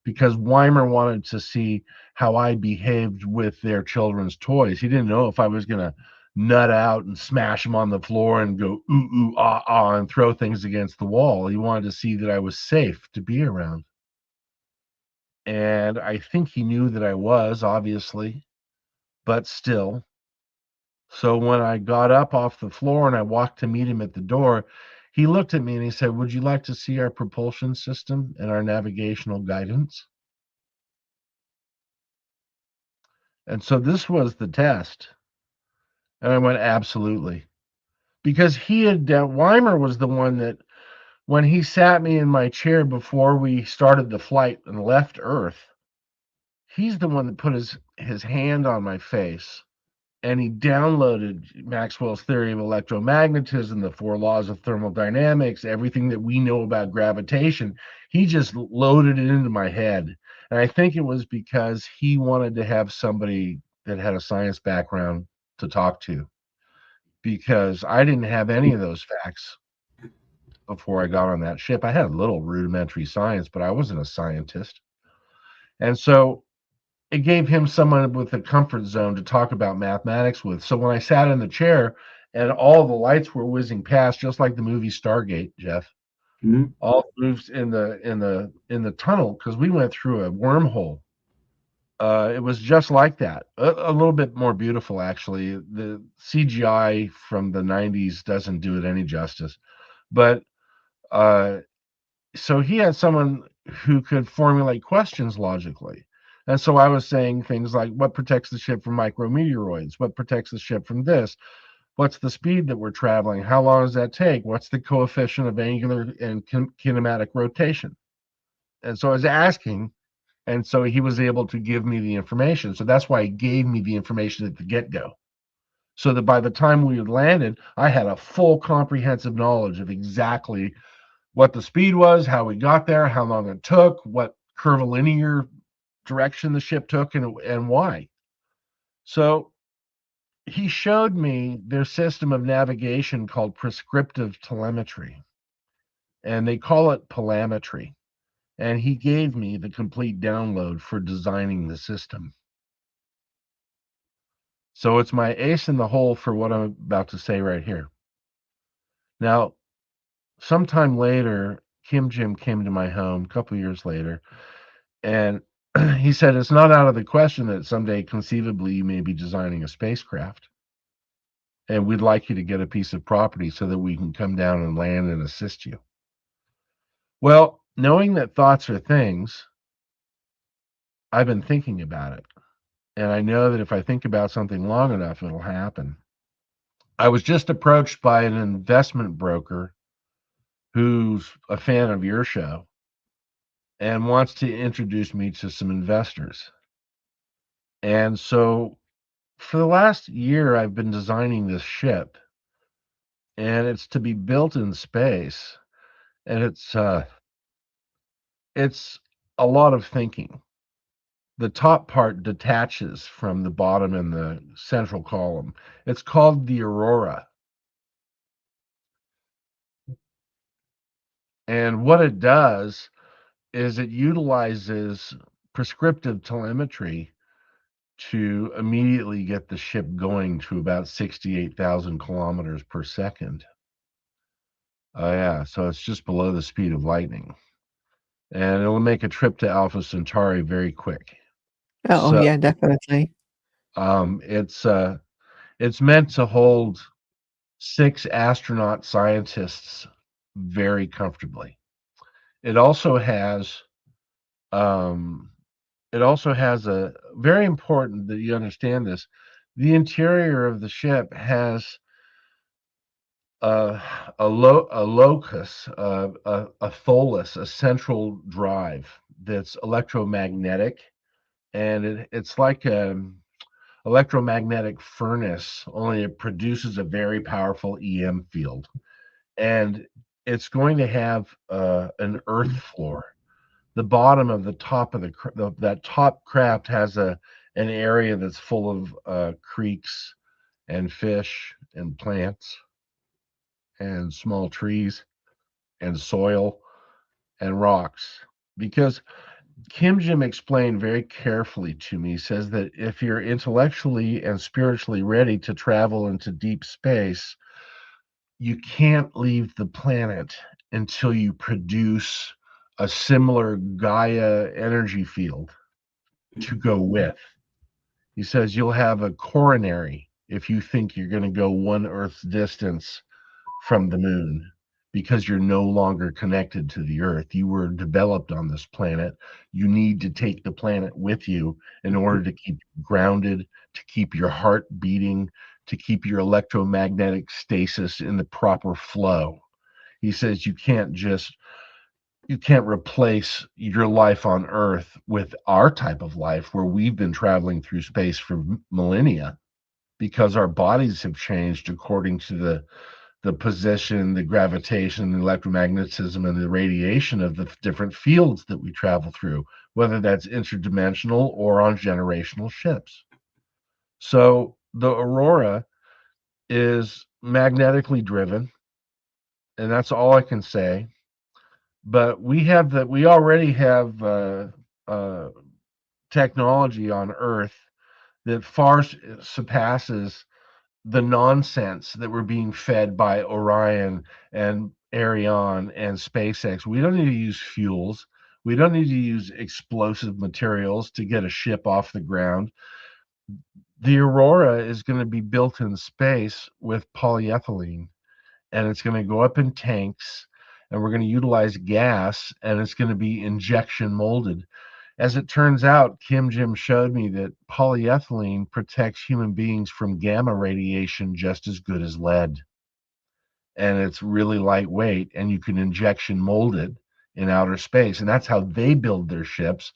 because Weimer wanted to see how I behaved with their children's toys. He didn't know if I was going to nut out and smash them on the floor and go ooh, ooh, ah, ah, and throw things against the wall. He wanted to see that I was safe to be around. And I think he knew that I was, obviously, but still. So when I got up off the floor and I walked to meet him at the door, he looked at me and he said, would you like to see our propulsion system and our navigational guidance? And so this was the test. And I went, absolutely. Because Weimer was the one that, when he sat me in my chair before we started the flight and left Earth, he's the one that put his hand on my face. And he downloaded Maxwell's theory of electromagnetism, the 4 laws of thermodynamics, everything that we know about gravitation. He just loaded it into my head. And I think it was because he wanted to have somebody that had a science background to talk to, because I didn't have any of those facts before I got on that ship. I had a little rudimentary science, but I wasn't a scientist. And so it gave him someone with a comfort zone to talk about mathematics with. So when I sat in the chair and all the lights were whizzing past, just like the movie Stargate, Jeff, all moves in the tunnel, because we went through a wormhole. It was just like that, a little bit more beautiful, actually. The CGI from the 90s doesn't do it any justice, but so he had someone who could formulate questions logically. And so I was saying things like, what protects the ship from micrometeoroids? What protects the ship from this? What's the speed that we're traveling? How long does that take? What's the coefficient of angular and kinematic rotation? And so I was asking, and so he was able to give me the information. So that's why he gave me the information at the get-go, so that by the time we had landed, I had a full comprehensive knowledge of exactly what the speed was, how we got there, how long it took, what curvilinear direction the ship took, and why. So he showed me their system of navigation called prescriptive telemetry, and they call it palametry. And he gave me the complete download for designing the system. So it's my ace in the hole for what I'm about to say right here. Now, sometime later, Kim Jim came to my home a couple years later, and he said, it's not out of the question that someday conceivably you may be designing a spacecraft. And we'd like you to get a piece of property so that we can come down and land and assist you. Well, knowing that thoughts are things, I've been thinking about it. And I know that if I think about something long enough, it'll happen. I was just approached by an investment broker who's a fan of your show and wants to introduce me to some investors. And so for the last year, I've been designing this ship, and it's to be built in space. And it's a lot of thinking. The top part detaches from the bottom and the central column. It's called the Aurora. And what it does is it utilizes prescriptive telemetry to immediately get the ship going to about 68,000 kilometers per second. Oh, yeah. So it's just below the speed of lightning. And it'll make a trip to Alpha Centauri very quick. Oh, So yeah, definitely. it's meant to hold 6 astronaut scientists very comfortably. It also has um, a very important that you understand this. The interior of the ship has a locus, a tholus, a central drive that's electromagnetic, and it's like electromagnetic furnace, only it produces a very powerful EM field. And it's going to have an earth floor. The bottom of the top of that top craft has an area that's full of creeks and fish and plants and small trees and soil and rocks. Because Kim Jim explained very carefully to me, says that if you're intellectually and spiritually ready to travel into deep space, you can't leave the planet until you produce a similar Gaia energy field to go with. He says you'll have a coronary if you think you're going to go one Earth's distance from the moon, because you're no longer connected to the Earth. You were developed on this planet. You need to take the planet with you in order to keep you grounded, to keep your heart beating, to keep your electromagnetic stasis in the proper flow. He says you can't replace your life on Earth with our type of life where we've been traveling through space for millennia, because our bodies have changed according to the position, the gravitation, the electromagnetism, and the radiation of the different fields that we travel through, whether that's interdimensional or on generational ships. So the Aurora is magnetically driven, and that's all I can say. But we already have technology on Earth that far surpasses the nonsense that we're being fed by Orion and Ariane and SpaceX. We don't need to use fuels. We don't need to use explosive materials to get a ship off the ground. The Aurora is going to be built in space with polyethylene, and it's going to go up in tanks, and we're going to utilize gas, and it's going to be injection molded. As it turns out, Kim Jim showed me that polyethylene protects human beings from gamma radiation just as good as lead. And it's really lightweight, and you can injection mold it in outer space. And that's how they build their ships.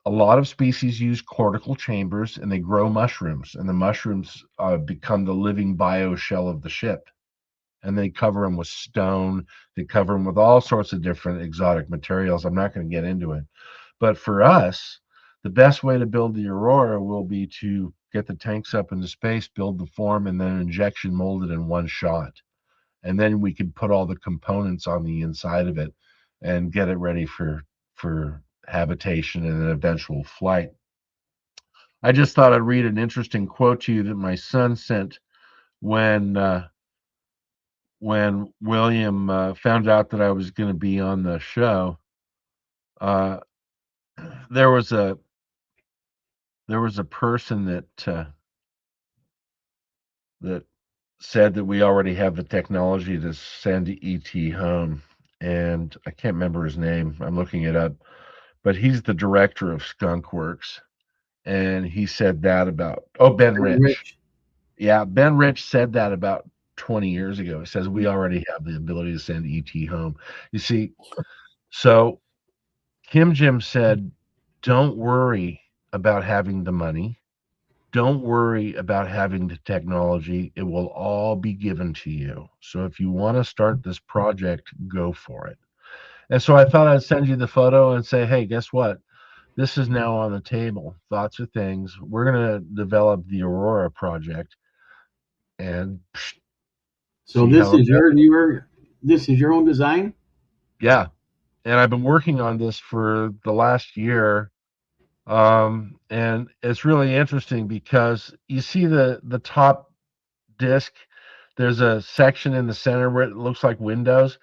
A lot of species use cortical chambers, and they grow mushrooms, and the mushrooms become the living bio shell of the ship. and they cover them with stone. They cover them with all sorts of different exotic materials. I'm not going to get into it. But for us, the best way to build the Aurora will be to get the tanks up into space, build the form, and then injection mold it in one shot. And then we can put all the components on the inside of it and get it ready for habitation and an eventual flight. I just thought I'd read an interesting quote to you that my son sent when William found out that I was going to be on the show. Uh, there was a person that said that we already have the technology to send ET home, and I can't remember his name. I'm looking it up, but he's the director of Skunk Works, and he said that about Ben Rich. Yeah, Ben Rich said that about 20 years ago. He says we already have the ability to send ET home. You see, so KYMJYM said, don't worry about having the money. Don't worry about having the technology. It will all be given to you. So if you want to start this project, go for it. And so I thought I'd send you the photo and say, hey, guess what? This is now on the table. Thoughts or things. We're going to develop the Aurora project. And so this is your own design? Yeah. And I've been working on this for the last year. And it's really interesting because you see the top disc, there's a section in the center where it looks like windows.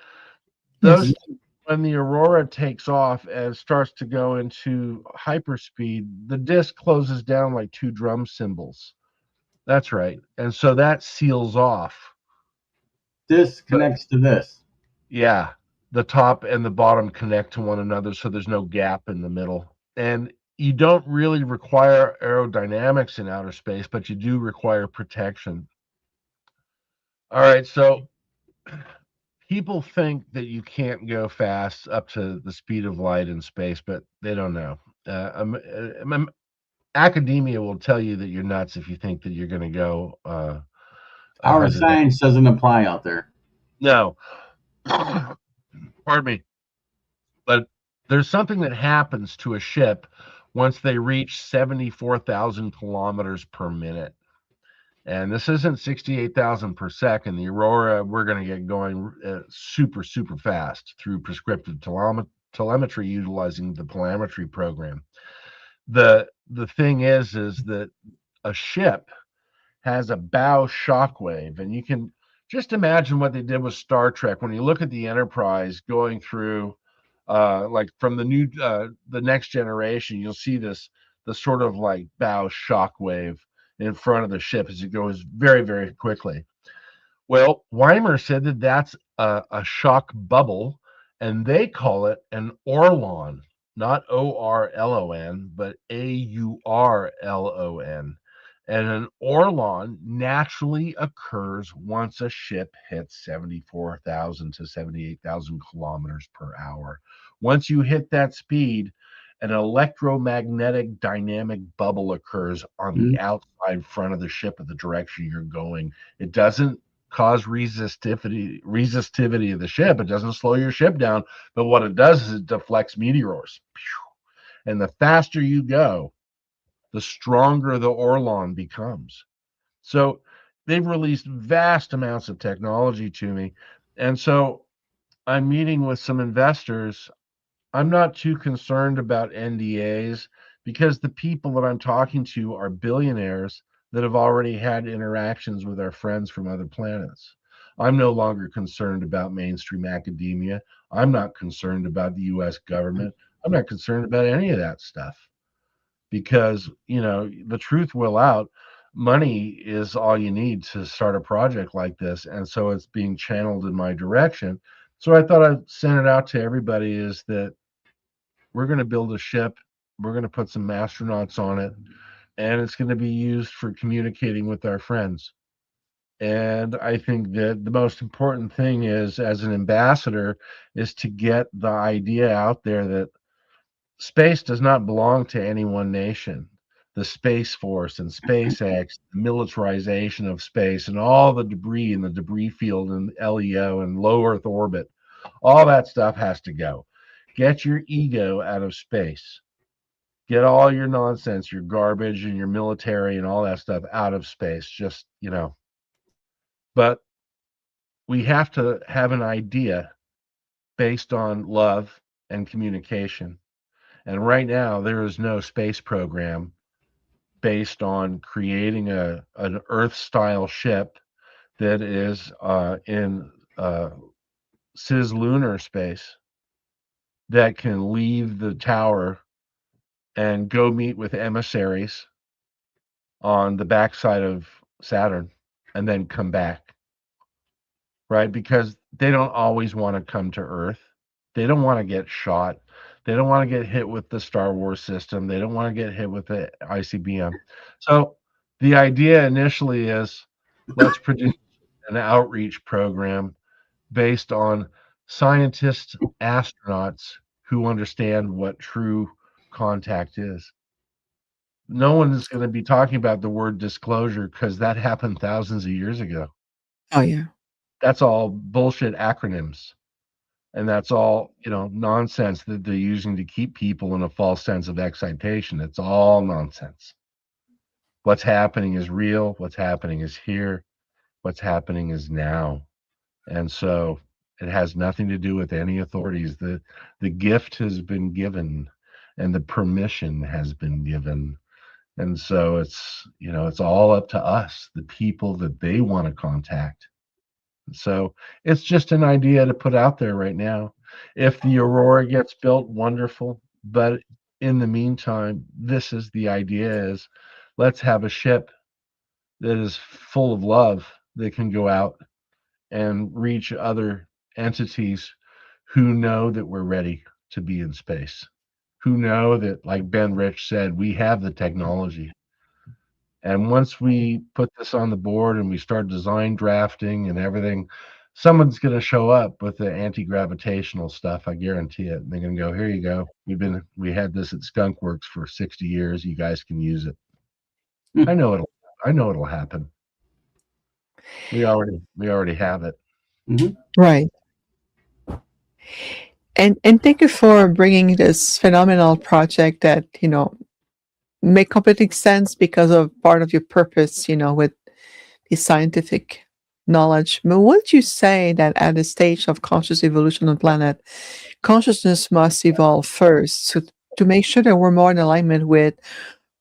Those, when the Aurora takes off and starts to go into hyperspeed, the disc closes down like two drum cymbals. That's right. And so that seals off. This connects to this. Yeah. The top and the bottom connect to one another, so there's no gap in the middle. And you don't really require aerodynamics in outer space, but you do require protection. All right, so people think that you can't go fast up to the speed of light in space, but they don't know. Academia will tell you that you're nuts if you think that you're going to go. Our science doesn't apply out there. No. Pardon me. But there's something that happens to a ship once they reach 74,000 kilometers per minute. And this isn't 68,000 per second. The Aurora, we're going to get going super, super fast through prescriptive telemetry utilizing the telemetry program. The thing is that a ship has a bow shockwave, and you can just imagine what they did with Star Trek. When you look at the Enterprise going through, like from the Next Generation, you'll see the sort of like bow shockwave in front of the ship as it goes very, very quickly. Well, Weimer said that that's a shock bubble, and they call it an Orlon, not Orlon, but Aurlon. And an Orlon naturally occurs once a ship hits 74,000 to 78,000 kilometers per hour. Once you hit that speed, an electromagnetic dynamic bubble occurs on the outside front of the ship of the direction you're going. It doesn't cause resistivity of the ship. It doesn't slow your ship down, but what it does is it deflects meteors. And the faster you go, the stronger the Orlon becomes. So they've released vast amounts of technology to me. And so I'm meeting with some investors. I'm not too concerned about NDAs because the people that I'm talking to are billionaires that have already had interactions with our friends from other planets. I'm no longer concerned about mainstream academia. I'm not concerned about the US government. I'm not concerned about any of that stuff because, the truth will out. Money is all you need to start a project like this. And so it's being channeled in my direction. So I thought I'd send it out to everybody is that we're going to build a ship. We're going to put some astronauts on it, and it's going to be used for communicating with our friends. And I think that the most important thing is, as an ambassador, is to get the idea out there that space does not belong to any one nation. the Space Force and SpaceX, the militarization of space, and all the debris in the debris field and LEO and low Earth orbit, all that stuff has to go. Get your ego out of space. Get all your nonsense, your garbage and your military and all that stuff out of space. Just, but we have to have an idea based on love and communication. And right now, there is no space program based on creating an Earth-style ship that is in cislunar space that can leave the tower and go meet with emissaries on the backside of Saturn and then come back, right? Because they don't always want to come to Earth. They don't want to get shot. They don't want to get hit with the Star Wars system. They don't want to get hit with the ICBM. So the idea initially is, let's produce an outreach program based on scientists, astronauts who understand what true contact is. No one is going to be talking about the word disclosure because that happened thousands of years ago. Oh, yeah. That's all bullshit acronyms. And that's all, nonsense that they're using to keep people in a false sense of excitation. It's all nonsense. What's happening is real. What's happening is here. What's happening is now. And so it has nothing to do with any authorities. The gift has been given and the permission has been given. And so it's all up to us, the people that they want to contact. So it's just an idea to put out there right now. If the Aurora gets built, wonderful. But in the meantime, this is the idea is, let's have a ship that is full of love that can go out and reach other entities who know that we're ready to be in space, who know that, like Ben Rich said, we have the technology. And once we put this on the board and we start design drafting and everything, someone's going to show up with the anti-gravitational stuff. I guarantee it. And they're going to go, here you go. We had this at Skunk Works for 60 years. You guys can use it. I know it'll happen. We already have it. Right. And thank you for bringing this phenomenal project that, make complete sense because of part of your purpose, with the scientific knowledge. But would you say that at the stage of conscious evolution on the planet, consciousness must evolve first to make sure that we're more in alignment with,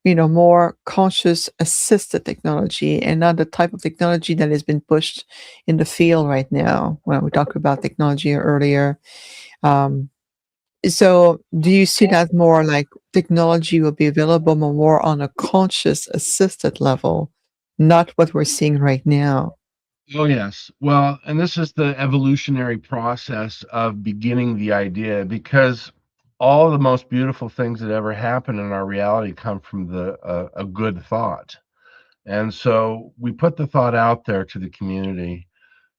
more conscious assisted technology and not the type of technology that has been pushed in the field right now when we talked about technology earlier? Um, so do you see that more like technology will be available more on a conscious assisted level, not what we're seeing right now? Oh, yes. Well, and this is the evolutionary process of beginning the idea, because all the most beautiful things that ever happen in our reality come from a good thought. And so we put the thought out there to the community,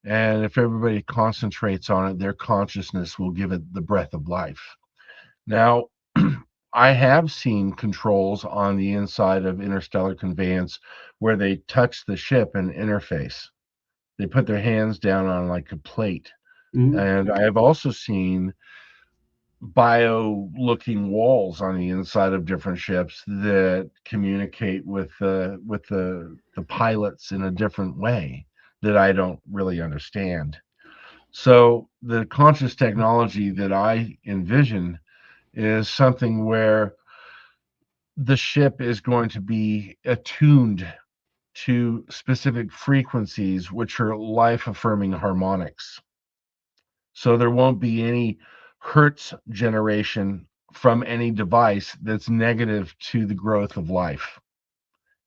and if everybody concentrates on it, their consciousness will give it the breath of life. Now, I have seen controls on the inside of interstellar conveyance where they touch the ship and interface. They put their hands down on like a plate. And I have also seen bio-looking walls on the inside of different ships that communicate with the pilots in a different way that I don't really understand. So the conscious technology that I envision is something where the ship is going to be attuned to specific frequencies, which are life affirming harmonics. So there won't be any hertz generation from any device that's negative to the growth of life.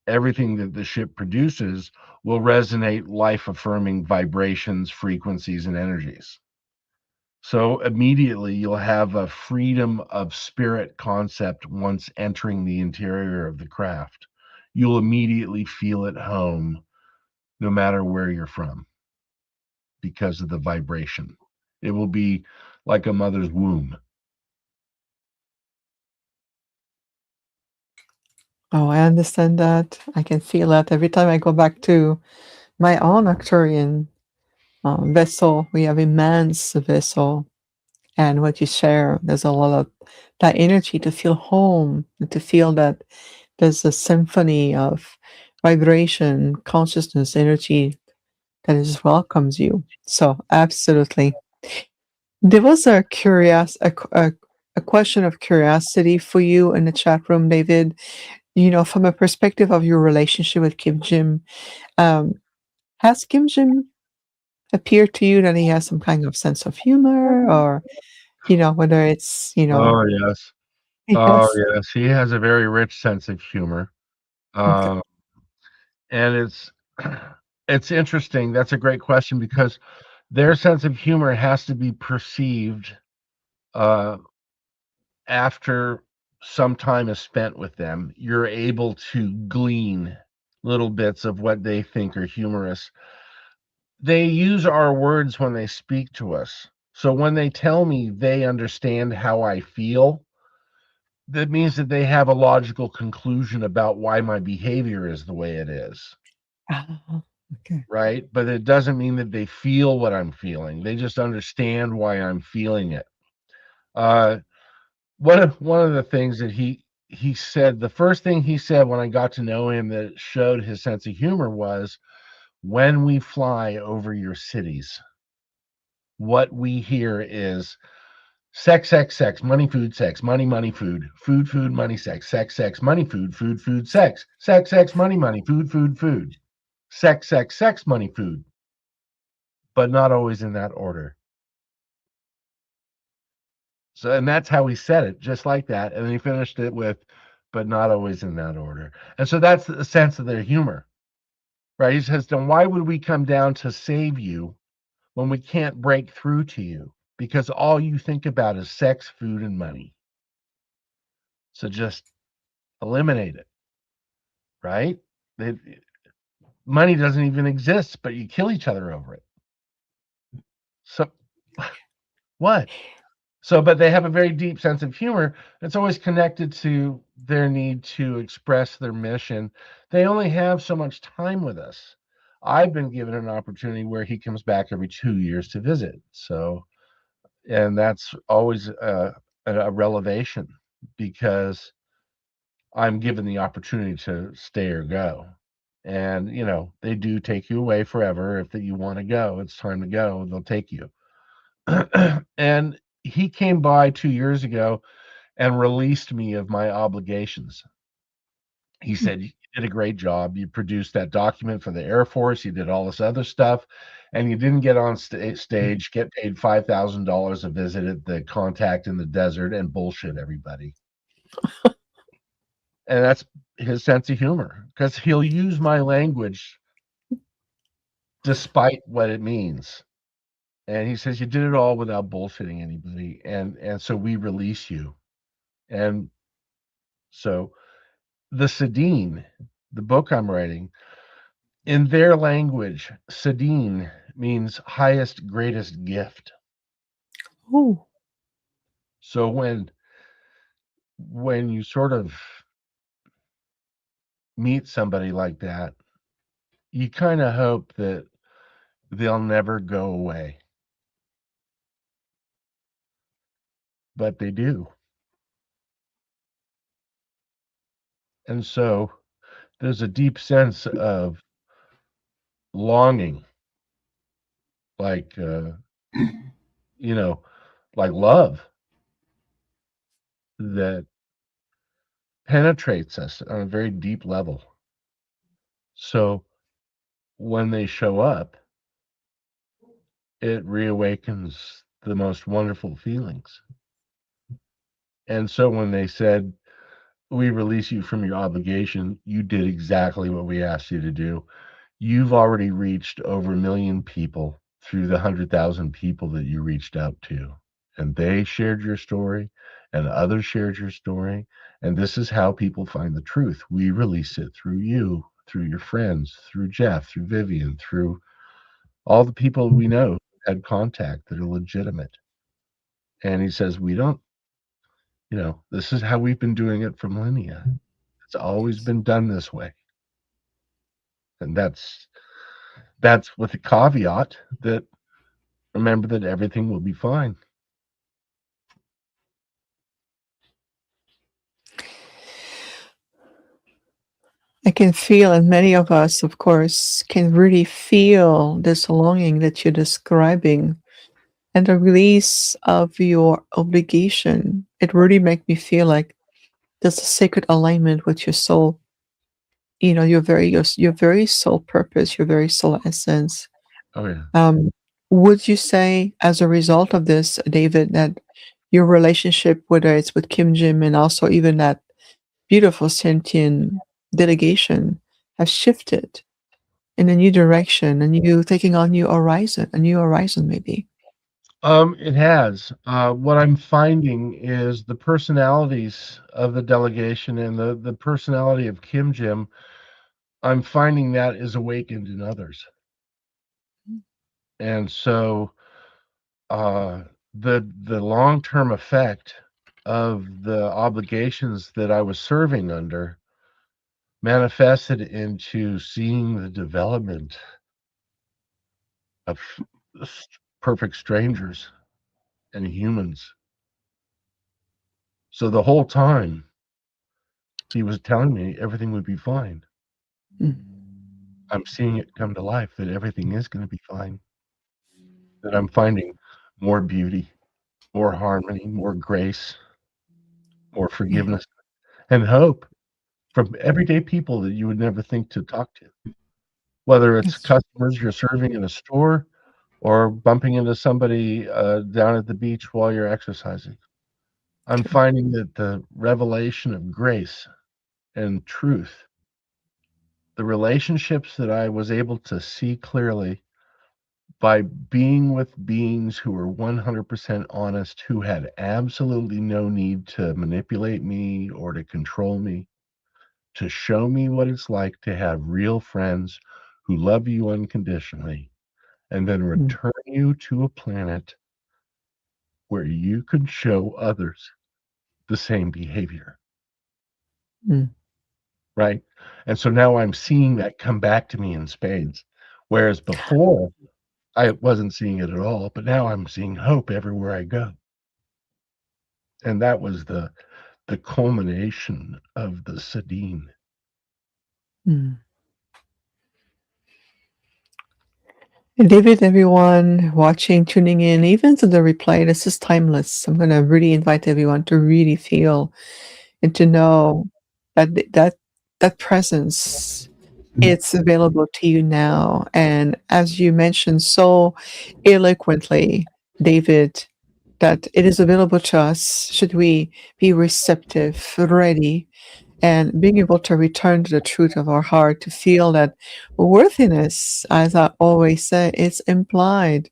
Everything that the ship produces will resonate life affirming vibrations, frequencies, and energies. So immediately you'll have a freedom of spirit concept once entering the interior of the craft. You'll immediately feel at home no matter where you're from because of the vibration. It will be like a mother's womb. Oh, I understand that. I can feel that every time I go back to my own Arcturian vessel. We have immense vessel, and what you share, there's a lot of that energy to feel home, and to feel that there's a symphony of vibration, consciousness, energy that just welcomes you. So, absolutely. There was a question of curiosity for you in the chat room, David. From a perspective of your relationship with Kim Jim, um, has Kim Jim appeared to you that he has some kind of sense of humor, or whether it's Oh yes. Oh yes. yes. He has a very rich sense of humor. Okay. Um, and it's interesting. That's a great question because their sense of humor has to be perceived uh, after some time is spent with them. You're able to glean little bits of what they think are humorous. They use our words when they speak to us. So when they tell me they understand how I feel, that means that they have a logical conclusion about why my behavior is the way it is, Ah, okay. right? But it doesn't mean that they feel what I'm feeling. They just understand why I'm feeling it. Uh, one of the things that he said, the first thing he said when I got to know him that showed his sense of humor was, when we fly over your cities, what we hear is sex, sex, sex, money, food, sex, money, money, food, food, food, money, sex, sex, sex, money, food, food, food, sex, sex, sex, money, money, food, food, food, sex, sex, sex, money, food, but not always in that order. So, and that's how he said it, just like that. And then he finished it with, but not always in that order. And so that's the sense of their humor, right? He says, then why would we come down to save you when we can't break through to you? Because all you think about is sex, food, and money. So just eliminate it, right? They, money doesn't even exist, but you kill each other over it. So what? So, but they have a very deep sense of humor. It's always connected to their need to express their mission. They only have so much time with us. I've been given an opportunity where he comes back every 2 years to visit. So, and that's always a revelation because I'm given the opportunity to stay or go. And, they do take you away forever. If that you want to go, it's time to go, they'll take you. And he came by 2 years ago and released me of my obligations. He said, "You did a great job. You produced that document for the Air Force. You did all this other stuff, and you didn't get on stage, get paid $5,000 a visit at the contact in the desert, and bullshit everybody." And that's his sense of humor because he'll use my language despite what it means. And he says, "You did it all without bullshitting anybody, and so we release you." And so the Sedine, the book I'm writing, in their language, Sedine means highest, greatest gift. Oh, So when you sort of meet somebody like that, you kind of hope that they'll never go away, but they do. And so there's a deep sense of longing, like you know, like love that penetrates us on a very deep level. So when they show up, it reawakens the most wonderful feelings. And so when they said, "We release you from your obligation," you did exactly what we asked you to do. You've already reached over 1,000,000 people through the 100,000 people that you reached out to. And they shared your story, and others shared your story. And this is how people find the truth. We release it through you, through your friends, through Jeff, through Vivian, through all the people we know who had contact that are legitimate. And he says, "We don't, this is how we've been doing it for millennia. It's always been done this way. And that's with the caveat that remember that everything will be fine. I can feel, and many of us, of course, can really feel this longing that you're describing and the release of your obligation. It really makes me feel like there's a sacred alignment with your soul. You know, your very soul purpose, your very soul essence. Oh yeah. Would you say, as a result of this, David, that your relationship, whether it's with Kim Jim and also even that beautiful sentient delegation, have shifted in a new direction, and you taking on a new horizon maybe? It has. What I'm finding is the personalities of the delegation and the personality of Kim Jim. I'm finding that is awakened in others, and so the long term effect of the obligations that I was serving under manifested into seeing the development of perfect strangers and humans. So the whole time he was telling me everything would be fine. Mm. I'm seeing it come to life that everything is going to be fine. That I'm finding more beauty, more harmony, more grace, more Yeah, forgiveness, and hope from everyday people that you would never think to talk to. Whether it's that's customers you're serving in a store or bumping into somebody down at the beach while you're exercising. I'm true. finding that the revelation of grace and truth, the relationships that I was able to see clearly by being with beings who were 100% honest, who had absolutely no need to manipulate me or to control me, to show me what it's like to have real friends who love you unconditionally and then Mm, return you to a planet where you can show others the same behavior, mm. right? And so now I'm seeing that come back to me in spades. Whereas before, I wasn't seeing it at all, but now I'm seeing hope everywhere I go. And that was the culmination of the Sedine. Mm. And David, everyone watching, tuning in, even to the replay, this is timeless. I'm going to really invite everyone to really feel and to know that that presence, it's available to you now. And as you mentioned so eloquently, David, that it is available to us should we be receptive, ready, and being able to return to the truth of our heart, to feel that worthiness, as I always say, it's implied.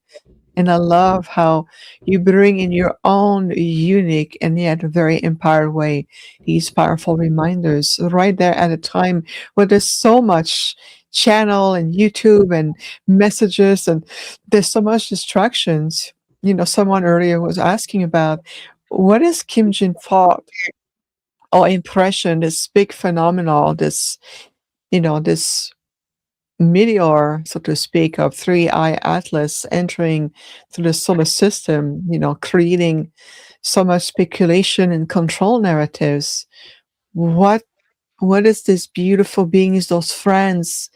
And I love how you bring in your own unique and yet very empowered way these powerful reminders right there at a time where there's so much channel and YouTube and messages and there's so much distractions. You know, someone earlier was asking about what is Kim Jin thought or impression, this big phenomenon, this, this meteor, so to speak, of three-eye atlas entering through the solar system, creating so much speculation and control narratives. What what is this beautiful beings, those friends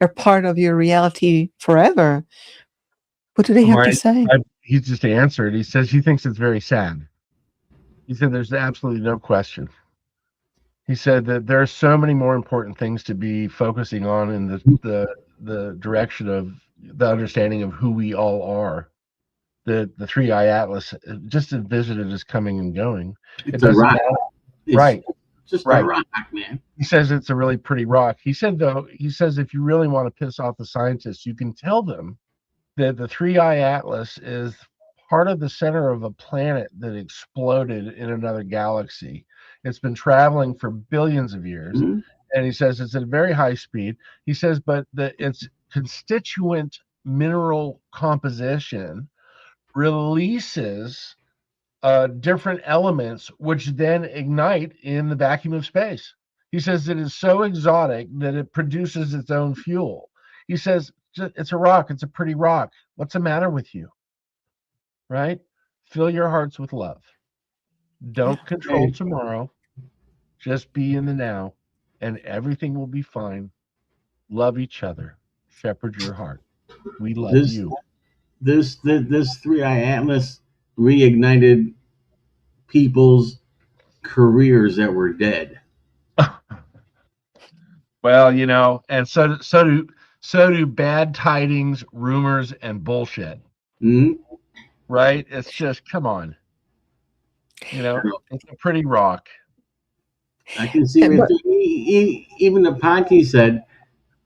are part of your reality forever? What do they have to My, say? he just answered. He says he thinks it's very sad. He said there's absolutely no question. He said that there are so many more important things to be focusing on in the direction of the understanding of who we all are. The three eye atlas just envision it as coming and going. It It's a doesn't rock. matter. It's Right, just a right. rock, man. He says it's a really pretty rock. He said though, he says if you really want to piss off the scientists, you can tell them that the three eye atlas is part of the center of a planet that exploded in another galaxy. It's been traveling for billions of years. Mhm. And he says it's at a very high speed. He says, but its constituent mineral composition releases different elements, which then ignite in the vacuum of space. He says it is so exotic that it produces its own fuel. He says it's a rock. It's a pretty rock. What's the matter with you? Right? Fill your hearts with love. Don't control Hey, tomorrow. Just be in the now, and everything will be fine. Love each other. Shepherd your heart. We love this you. this three eye atlas reignited people's careers that were dead. Well, and so do bad tidings, rumors, and bullshit. Hmm. Right? It's just come on. It's a pretty rock. I can see And it. but Even the Ponte said,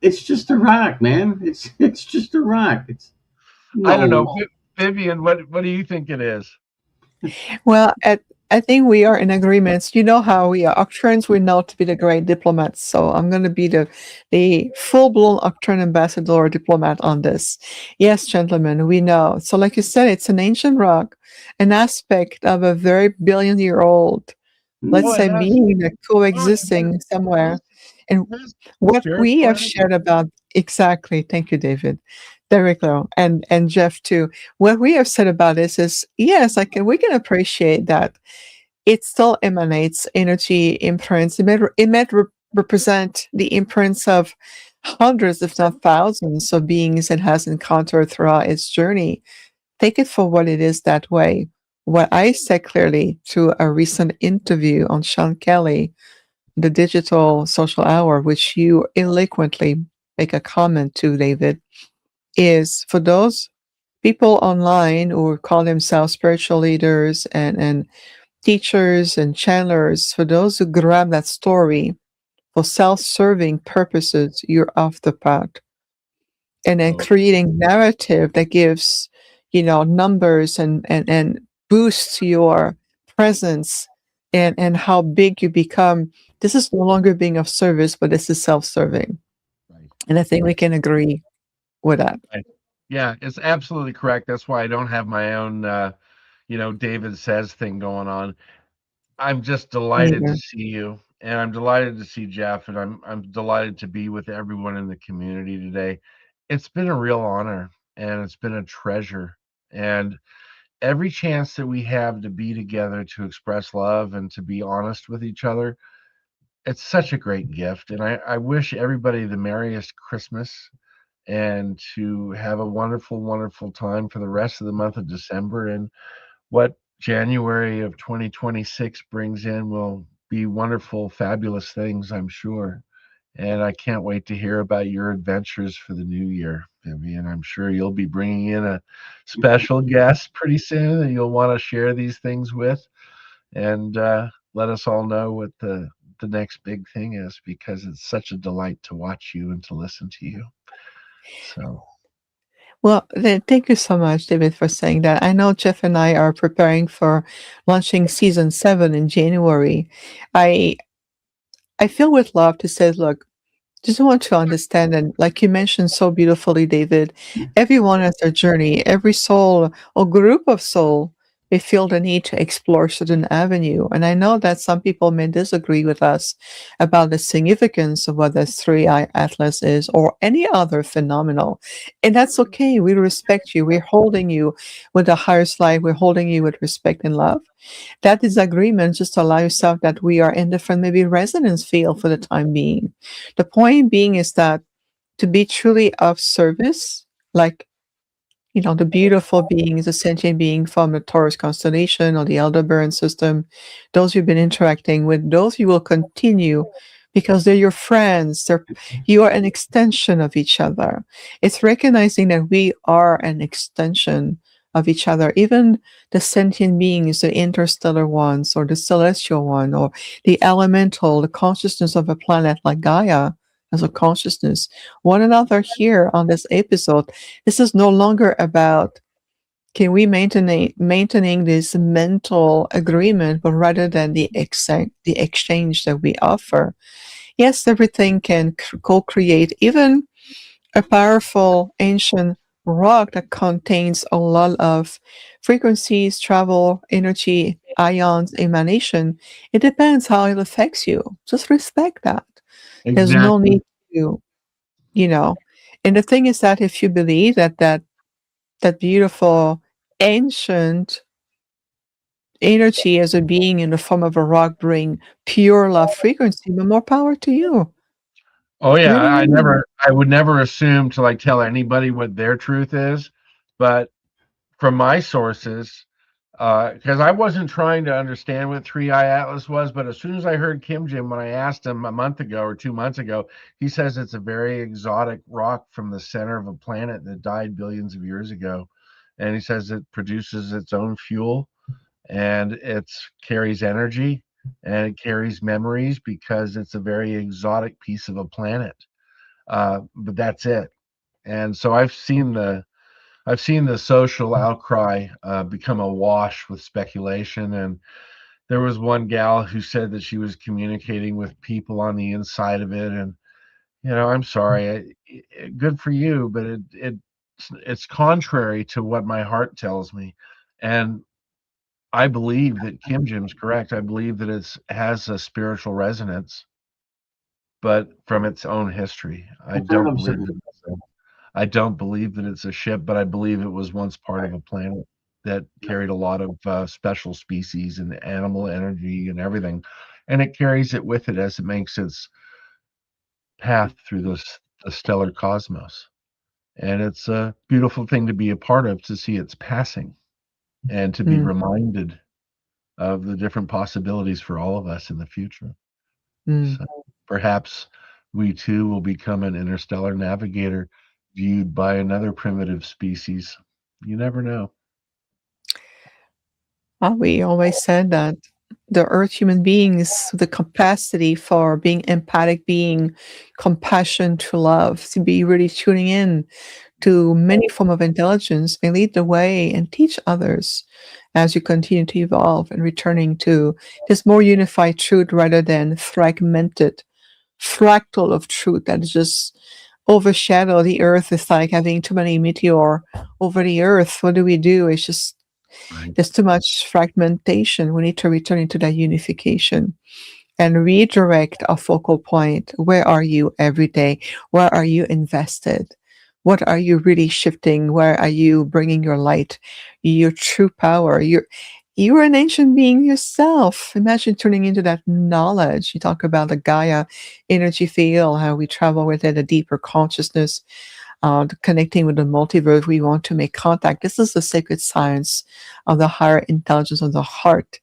"It's just a rock, man. It's just a rock. It's I don't know, no." Vivian. What do you think it is? well, I think we are in agreements. You know how we are Octrans. We know to be the great diplomats. So I'm going to be the full blown Octran ambassador diplomat on this. Yes, gentlemen, we know. So, like you said, it's an ancient rock, an aspect of a very billion-year-old, let's Oh, Hmm. it say, has. being that Oh, it coexisting somewhere. has. And It has what we spiritual have energy. shared about exactly, thank you, David. There we go. And Jeff too. What we have said about this is yes, we can appreciate that it still emanates energy imprints. It might represent the imprints of hundreds, if not thousands, of beings it has encountered throughout its journey. Take it for what it is that way. What I said clearly to a recent interview on Sean Kelly, the digital social hour, which you eloquently make a comment to, David, is for those people online who call themselves spiritual leaders and teachers and channelers, for those who grab that story for self-serving purposes, you're off the path. And then Oh, creating narrative that gives, numbers and boosts your presence and how big you become. This is no longer being of service, but this is self-serving. right. And I think we can agree with that. Right. Yeah, it's absolutely correct. That's why I don't have my own, David says thing going on. I'm just delighted to Neither. see you, and I'm delighted to see Jeff, and I'm delighted to be with everyone in the community today. It's been a real honor, and it's been a treasure, and every chance that we have to be together to express love and to be honest with each other, it's such a great gift. And I wish everybody the merriest Christmas and to have a wonderful, wonderful time for the rest of the month of December. And what January of 2026 brings in will be wonderful, fabulous things, I'm sure. And I can't wait to hear about your adventures for the new year, Vivian. I'm sure you'll be bringing in a special guest pretty soon that you'll want to share these things with and let us all know what the next big thing is because it's such a delight to watch you and to listen to you. So, Well, then, thank you so much, David, for saying that. I know Jeff and I are preparing for launching season 7 in January. I I feel with love to say, look, just want to understand, and like you mentioned so beautifully, David, everyone has their journey. Every soul or group of soul may feel the need to explore certain avenue. And I know that some people may disagree with us about the significance of what the three-eye atlas is or any other phenomenal. And that's okay. We respect you. We're holding you with the highest light. We're holding you with respect and love. That disagreement just allow yourself that we are in different maybe resonance field for the time being. The point being is that to be truly of service, like the beautiful beings, the sentient being from the Taurus constellation or the Aldebaran system, those you've been interacting with, those you will continue because they're your friends. You are an extension of each other. It's recognizing that we are an extension of each other. Even the sentient beings, the interstellar ones, or the celestial one, or the elemental, the consciousness of a planet like Gaia as a consciousness, one another here on this episode. This is no longer about can we maintaining this mental agreement, but rather than the exchange that we offer. Yes, everything can co-create even a powerful ancient rock that contains a lot of frequencies, travel, energy, ions, emanation. It depends how it affects you. Just respect that. There's no Exactly. need to, you know. And the thing is that if you believe that beautiful ancient energy as a being in the form of a rock bring pure love frequency, but more power to you. Oh yeah, Really mean. I would never assume to like tell anybody what their truth is, but from my sources, because I wasn't trying to understand what Three Eye Atlas was, but as soon as I heard Kim Jim, when I asked him a month ago or 2 months ago, he says it's a very exotic rock from the center of a planet that died billions of years ago, and he says it produces its own fuel and it carries energy and it carries memories because it's a very exotic piece of a planet. But that's it. And so I've seen the social outcry become awash with speculation. And there was one gal who said that she was communicating with people on the inside of it. And I'm sorry, good for you, but it's contrary to what my heart tells me. And I believe that Kim Jim's correct. I believe that it has a spiritual resonance, but from its own history. I don't believe that it's a ship, but I believe it was once part of a planet that carried a lot of special species and animal energy and everything, and it carries it with it as it makes its path through the stellar cosmos. And it's a beautiful thing to be a part of, to see its passing and to be Mm, reminded of the different possibilities for all of us in the future. mm. So perhaps we too will become an interstellar navigator viewed by another primitive species. You never know. We always said that the Earth human beings, the capacity for being empathic, being compassion to love, to be really tuning in to many form of intelligence may lead the way and teach others as you continue to evolve and returning to this more unified truth rather than fragmented fractal of truth that just overshadow the earth. It's like having too many meteor over the earth. What do we do? It's just Right. there's too much fragmentation. We need to return into that unification and redirect our focal point. Where are you every day? Where are you invested? What are you really shifting? Where are you bringing your light, your true power? You're an ancient being yourself. Imagine turning into that knowledge. You talk about the Gaia energy field, how we travel with it, a deeper consciousness, connecting with the multiverse. We want to make contact. This is the sacred science of the higher intelligence of the heart.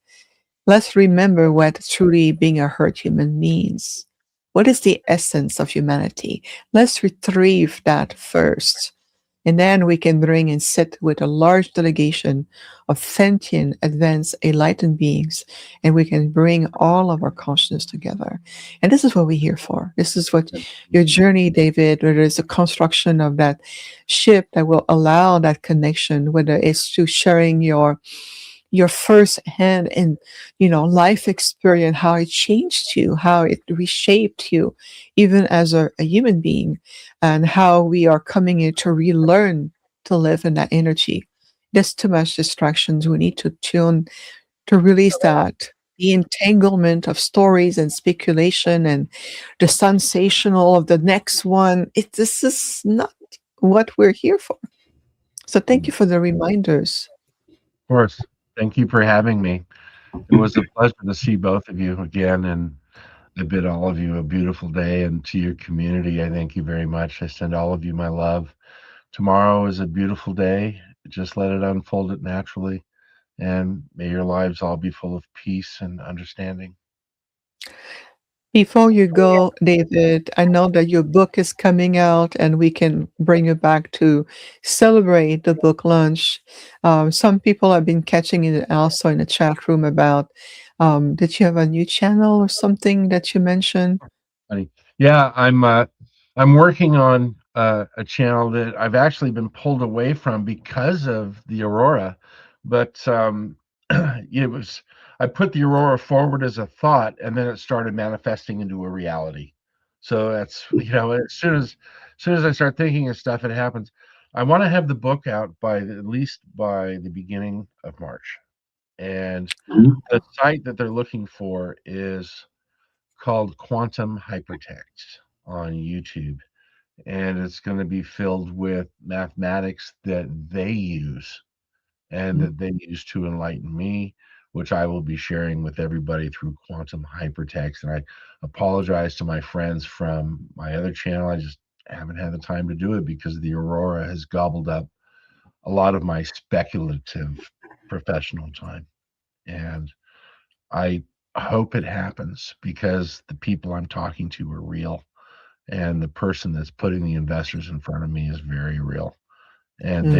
Let's remember what truly being a hurt human means. What is the essence of humanity? Let's retrieve that first. And then we can bring and sit with a large delegation of sentient, advanced, enlightened beings, and we can bring all of our consciousness together. And this is what we're here for. This is what your journey, David, whether it's the construction of that ship that will allow that connection, whether it's to sharing your first hand and life experience, how it changed you, how it reshaped you even as a human being, and how we are coming in to relearn to live in that energy. There's too much distractions. We need to tune to release that, the entanglement of stories and speculation and the sensational of the next one. This is not what we're here for. So thank you for the reminders. Of course. Thank you for having me. It was a pleasure to see both of you again, and I bid all of you a beautiful day. And to your community, I thank you very much. I send all of you my love. Tomorrow is a beautiful day. Just let it unfold it naturally. And may your lives all be full of peace and understanding. Before you go, David, I know that your book is coming out and we can bring you back to celebrate the book launch. Some people have been catching it also in the chat room about, did you have a new channel or something that you mentioned? Funny. Yeah, I'm working on a channel that I've actually been pulled away from because of the aurora, but it was I put the aurora forward as a thought, and then it started manifesting into a reality. So that's as soon as I start thinking of stuff, it happens. I want to have the book out at least by the beginning of March. And Mhm. the site that they're looking for is called Quantum Hypertext on YouTube. And it's going to be filled with mathematics that they use and Mm, that they use to enlighten me, which I will be sharing with everybody through Quantum Hypertext. And I apologize to my friends from my other channel. I just haven't had the time to do it because the Aurora has gobbled up a lot of my speculative professional time. And I hope it happens because the people I'm talking to are real. And the person that's putting the investors in front of me is very real. And mm,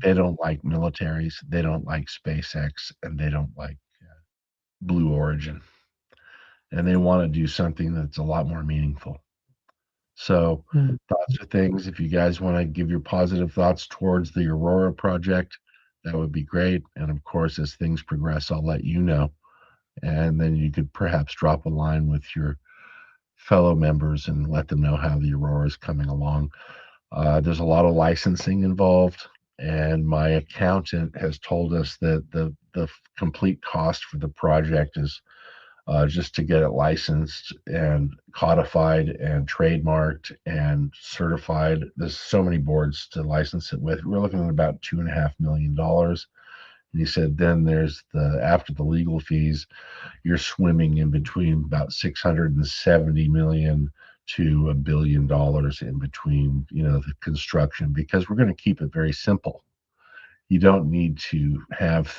they don't like militaries, they don't like SpaceX, and they don't like Blue Origin. And they want to do something that's a lot more meaningful. So mm, thoughts are things. If you guys want to give your positive thoughts towards the Aurora project, that would be great. And of course, as things progress, I'll let you know. And then you could perhaps drop a line with your fellow members and let them know how the Aurora is coming along. There's a lot of licensing involved, and my accountant has told us that the complete cost for the project is just to get it licensed and codified and trademarked and certified. There's so many boards to license it with. We're looking at about $2.5 million. And he said then there's the after the legal fees, you're swimming in between about 670 million to $1 billion in between, the construction, because we're going to keep it very simple. You don't need to have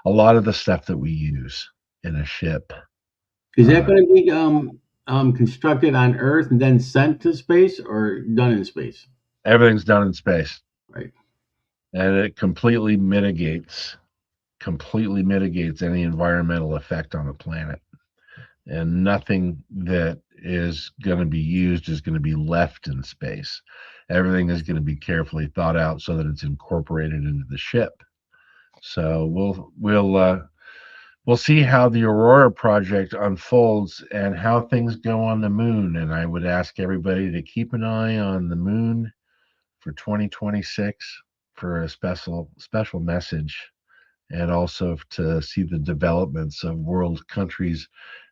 a lot of the stuff that we use in a ship. Is that Uh, going to be constructed on Earth and then sent to space, or done in space? Everything's done in space, Right. and it completely mitigates any environmental effect on the planet. And nothing that is going to be used is going to be left in space. Everything is going to be carefully thought out so that it's incorporated into the ship. So we'll see how the Aurora project unfolds and how things go on the moon. And I would ask everybody to keep an eye on the moon for 2026 for a special message, and also to see the developments of world countries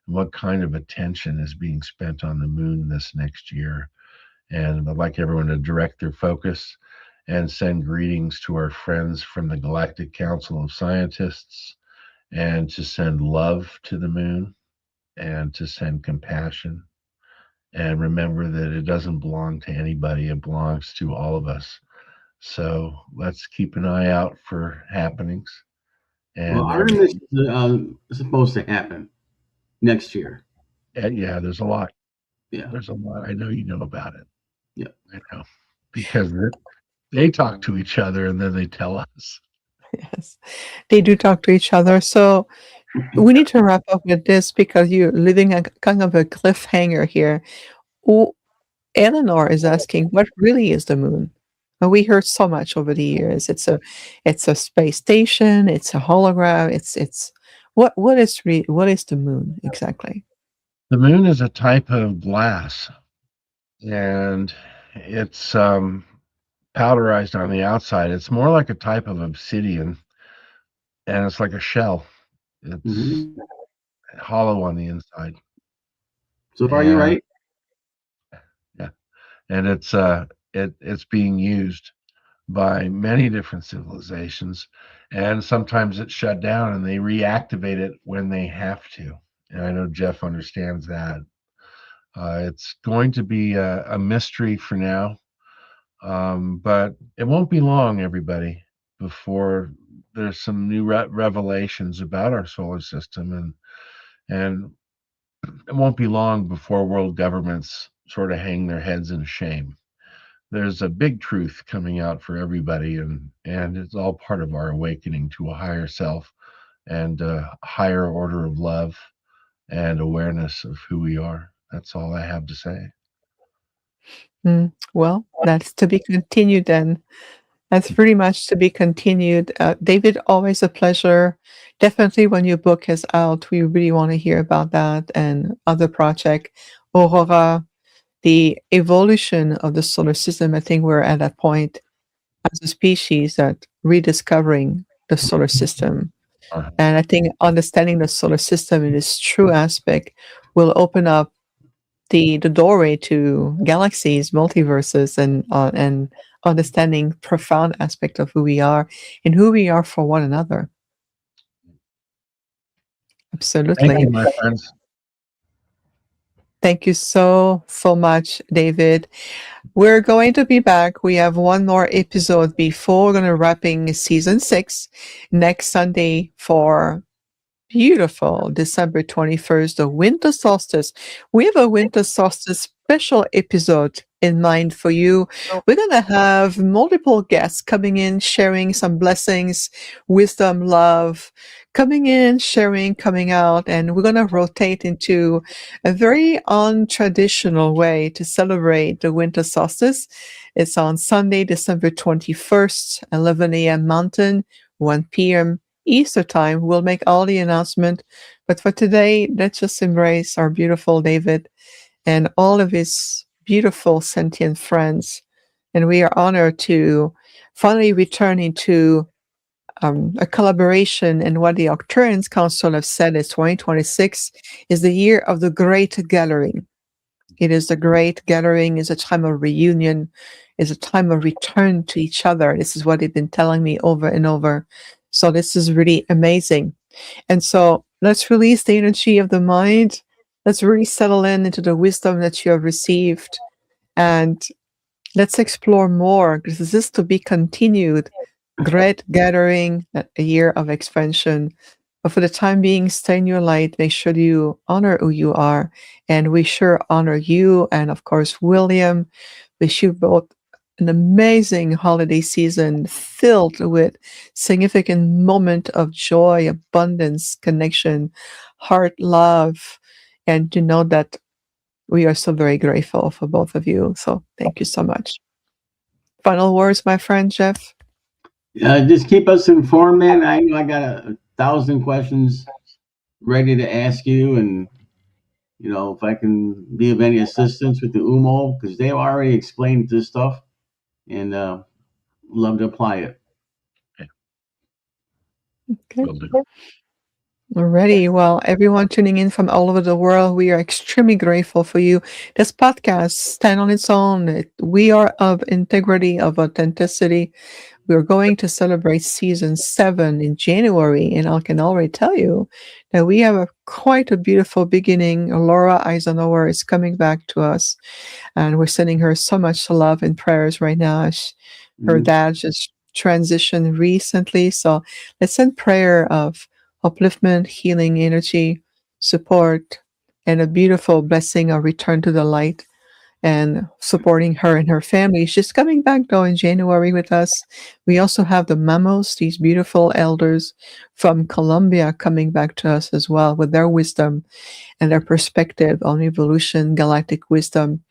and what kind of attention is being spent on the moon this next year. And I'd like everyone to direct their focus and send greetings to our friends from the Galactic Council of Scientists, and to send love to the moon, and to send compassion. And remember that it doesn't belong to anybody, it belongs to all of us. So let's keep an eye out for happenings. Well, And Artemis is supposed to happen next year. yeah, there's a lot. Yeah. There's a lot. I know you know about it. Yeah. I know because they talk to each other and then they tell us. yes. They do talk to each other. So we need to wrap up with this because you're leaving a kind of a cliffhanger here. Oh, Eleanor is asking, what really is the moon? We heard so much over the years. It's a space station. It's a hologram. It's what is the moon exactly? The moon is a type of glass, and it's powderized on the outside. It's more like a type of obsidian, and it's like a shell. It's Hmm. hollow on the inside, So far, you're and right. yeah, and it's being used by many different civilizations, and sometimes it's shut down and they reactivate it when they have to. And I know Jeff understands that. It's going to be a mystery for now, but it won't be long, everybody, before there's some new revelations about our solar system, and it won't be long before world governments sort of hang their heads in shame. There's a big truth coming out for everybody, and it's all part of our awakening to a higher self and a higher order of love and awareness of who we are. That's all I have to say. Well, that's to be continued then. That's pretty much to be continued. David, always a pleasure. Definitely when your book is out, we really want to hear about that and other project. Aurora, the evolution of the solar system, I think we're at that point. as a species that rediscovering the solar system. Uh, And I think understanding the solar system in its true aspect will open up the doorway to galaxies, multiverses, and understanding profound aspect of who we are and who we are for one another. Thank Absolutely. you, my friends. Thank you so much, David. We're going to be back. We have one more episode before we're going to wrapping season 6 next Sunday for beautiful December 21st, the winter solstice. We have a winter solstice special episode in mind for you. We're going to have multiple guests coming in, sharing some blessings, wisdom, love, coming in, sharing, coming out, and we're going to rotate into a very untraditional way to celebrate the winter solstice. It's on Sunday, December 21st, 11 a.m. Mountain, 1 p.m. Easter time. We'll make all the announcement. But for today, let's just embrace our beautiful David and all of his beautiful sentient friends. And we are honored to finally return into a collaboration. And what the Arcturian Council have said is 2026 is the year of the Great Gathering. It is the Great Gathering, is a time of reunion, is a time of return to each other. This is what they've been telling me over and over. So this is really amazing. And so let's release the energy of the mind. Let's really settle in into the wisdom that you have received. And let's explore more, because this is to be continued. Great Gathering, a year of expansion. But for the time being, stay in your light. Make sure you honor who you are. And we sure honor you. And of course, William, wish you both an amazing holiday season filled with significant moment of joy, abundance, connection, heart, love. And to know that we are so very grateful for both of you. So thank you so much. Final words, my friend Jeff? Just keep us informed, man. I know I got 1,000 questions ready to ask you, and if I can be of any assistance with the UMO, because they've already explained this stuff, and love to apply it. Okay. Will do. Alrighty. Well, everyone tuning in from all over the world, we are extremely grateful for you. This podcast stand on its own. We are of integrity, of authenticity. We are going to celebrate season 7 in January, and I can already tell you that we have quite a beautiful beginning. Laura Eisenhower is coming back to us, and we're sending her so much love and prayers right now. Her dad just transitioned recently, so let's send prayer of upliftment, healing energy, support, and a beautiful blessing of return to the light and supporting her and her family. She's coming back though in January with us. We also have the Mamos, these beautiful elders from Colombia, coming back to us as well with their wisdom and their perspective on evolution, galactic wisdom,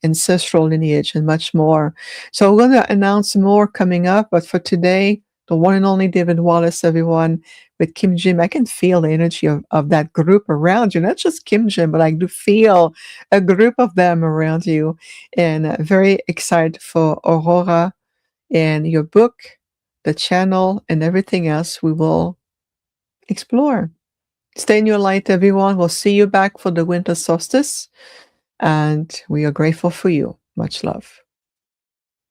ancestral lineage, and much more. So we're going to announce more coming up, but for today, the one and only David Wallace, everyone, with KYMJYM. I can feel the energy of that group around you. Not just KYMJYM, but I do feel a group of them around you. And very excited for Aurora and your book, the channel, and everything else we will explore. Stay in your light, everyone. We'll see you back for the winter solstice. And we are grateful for you. Much love.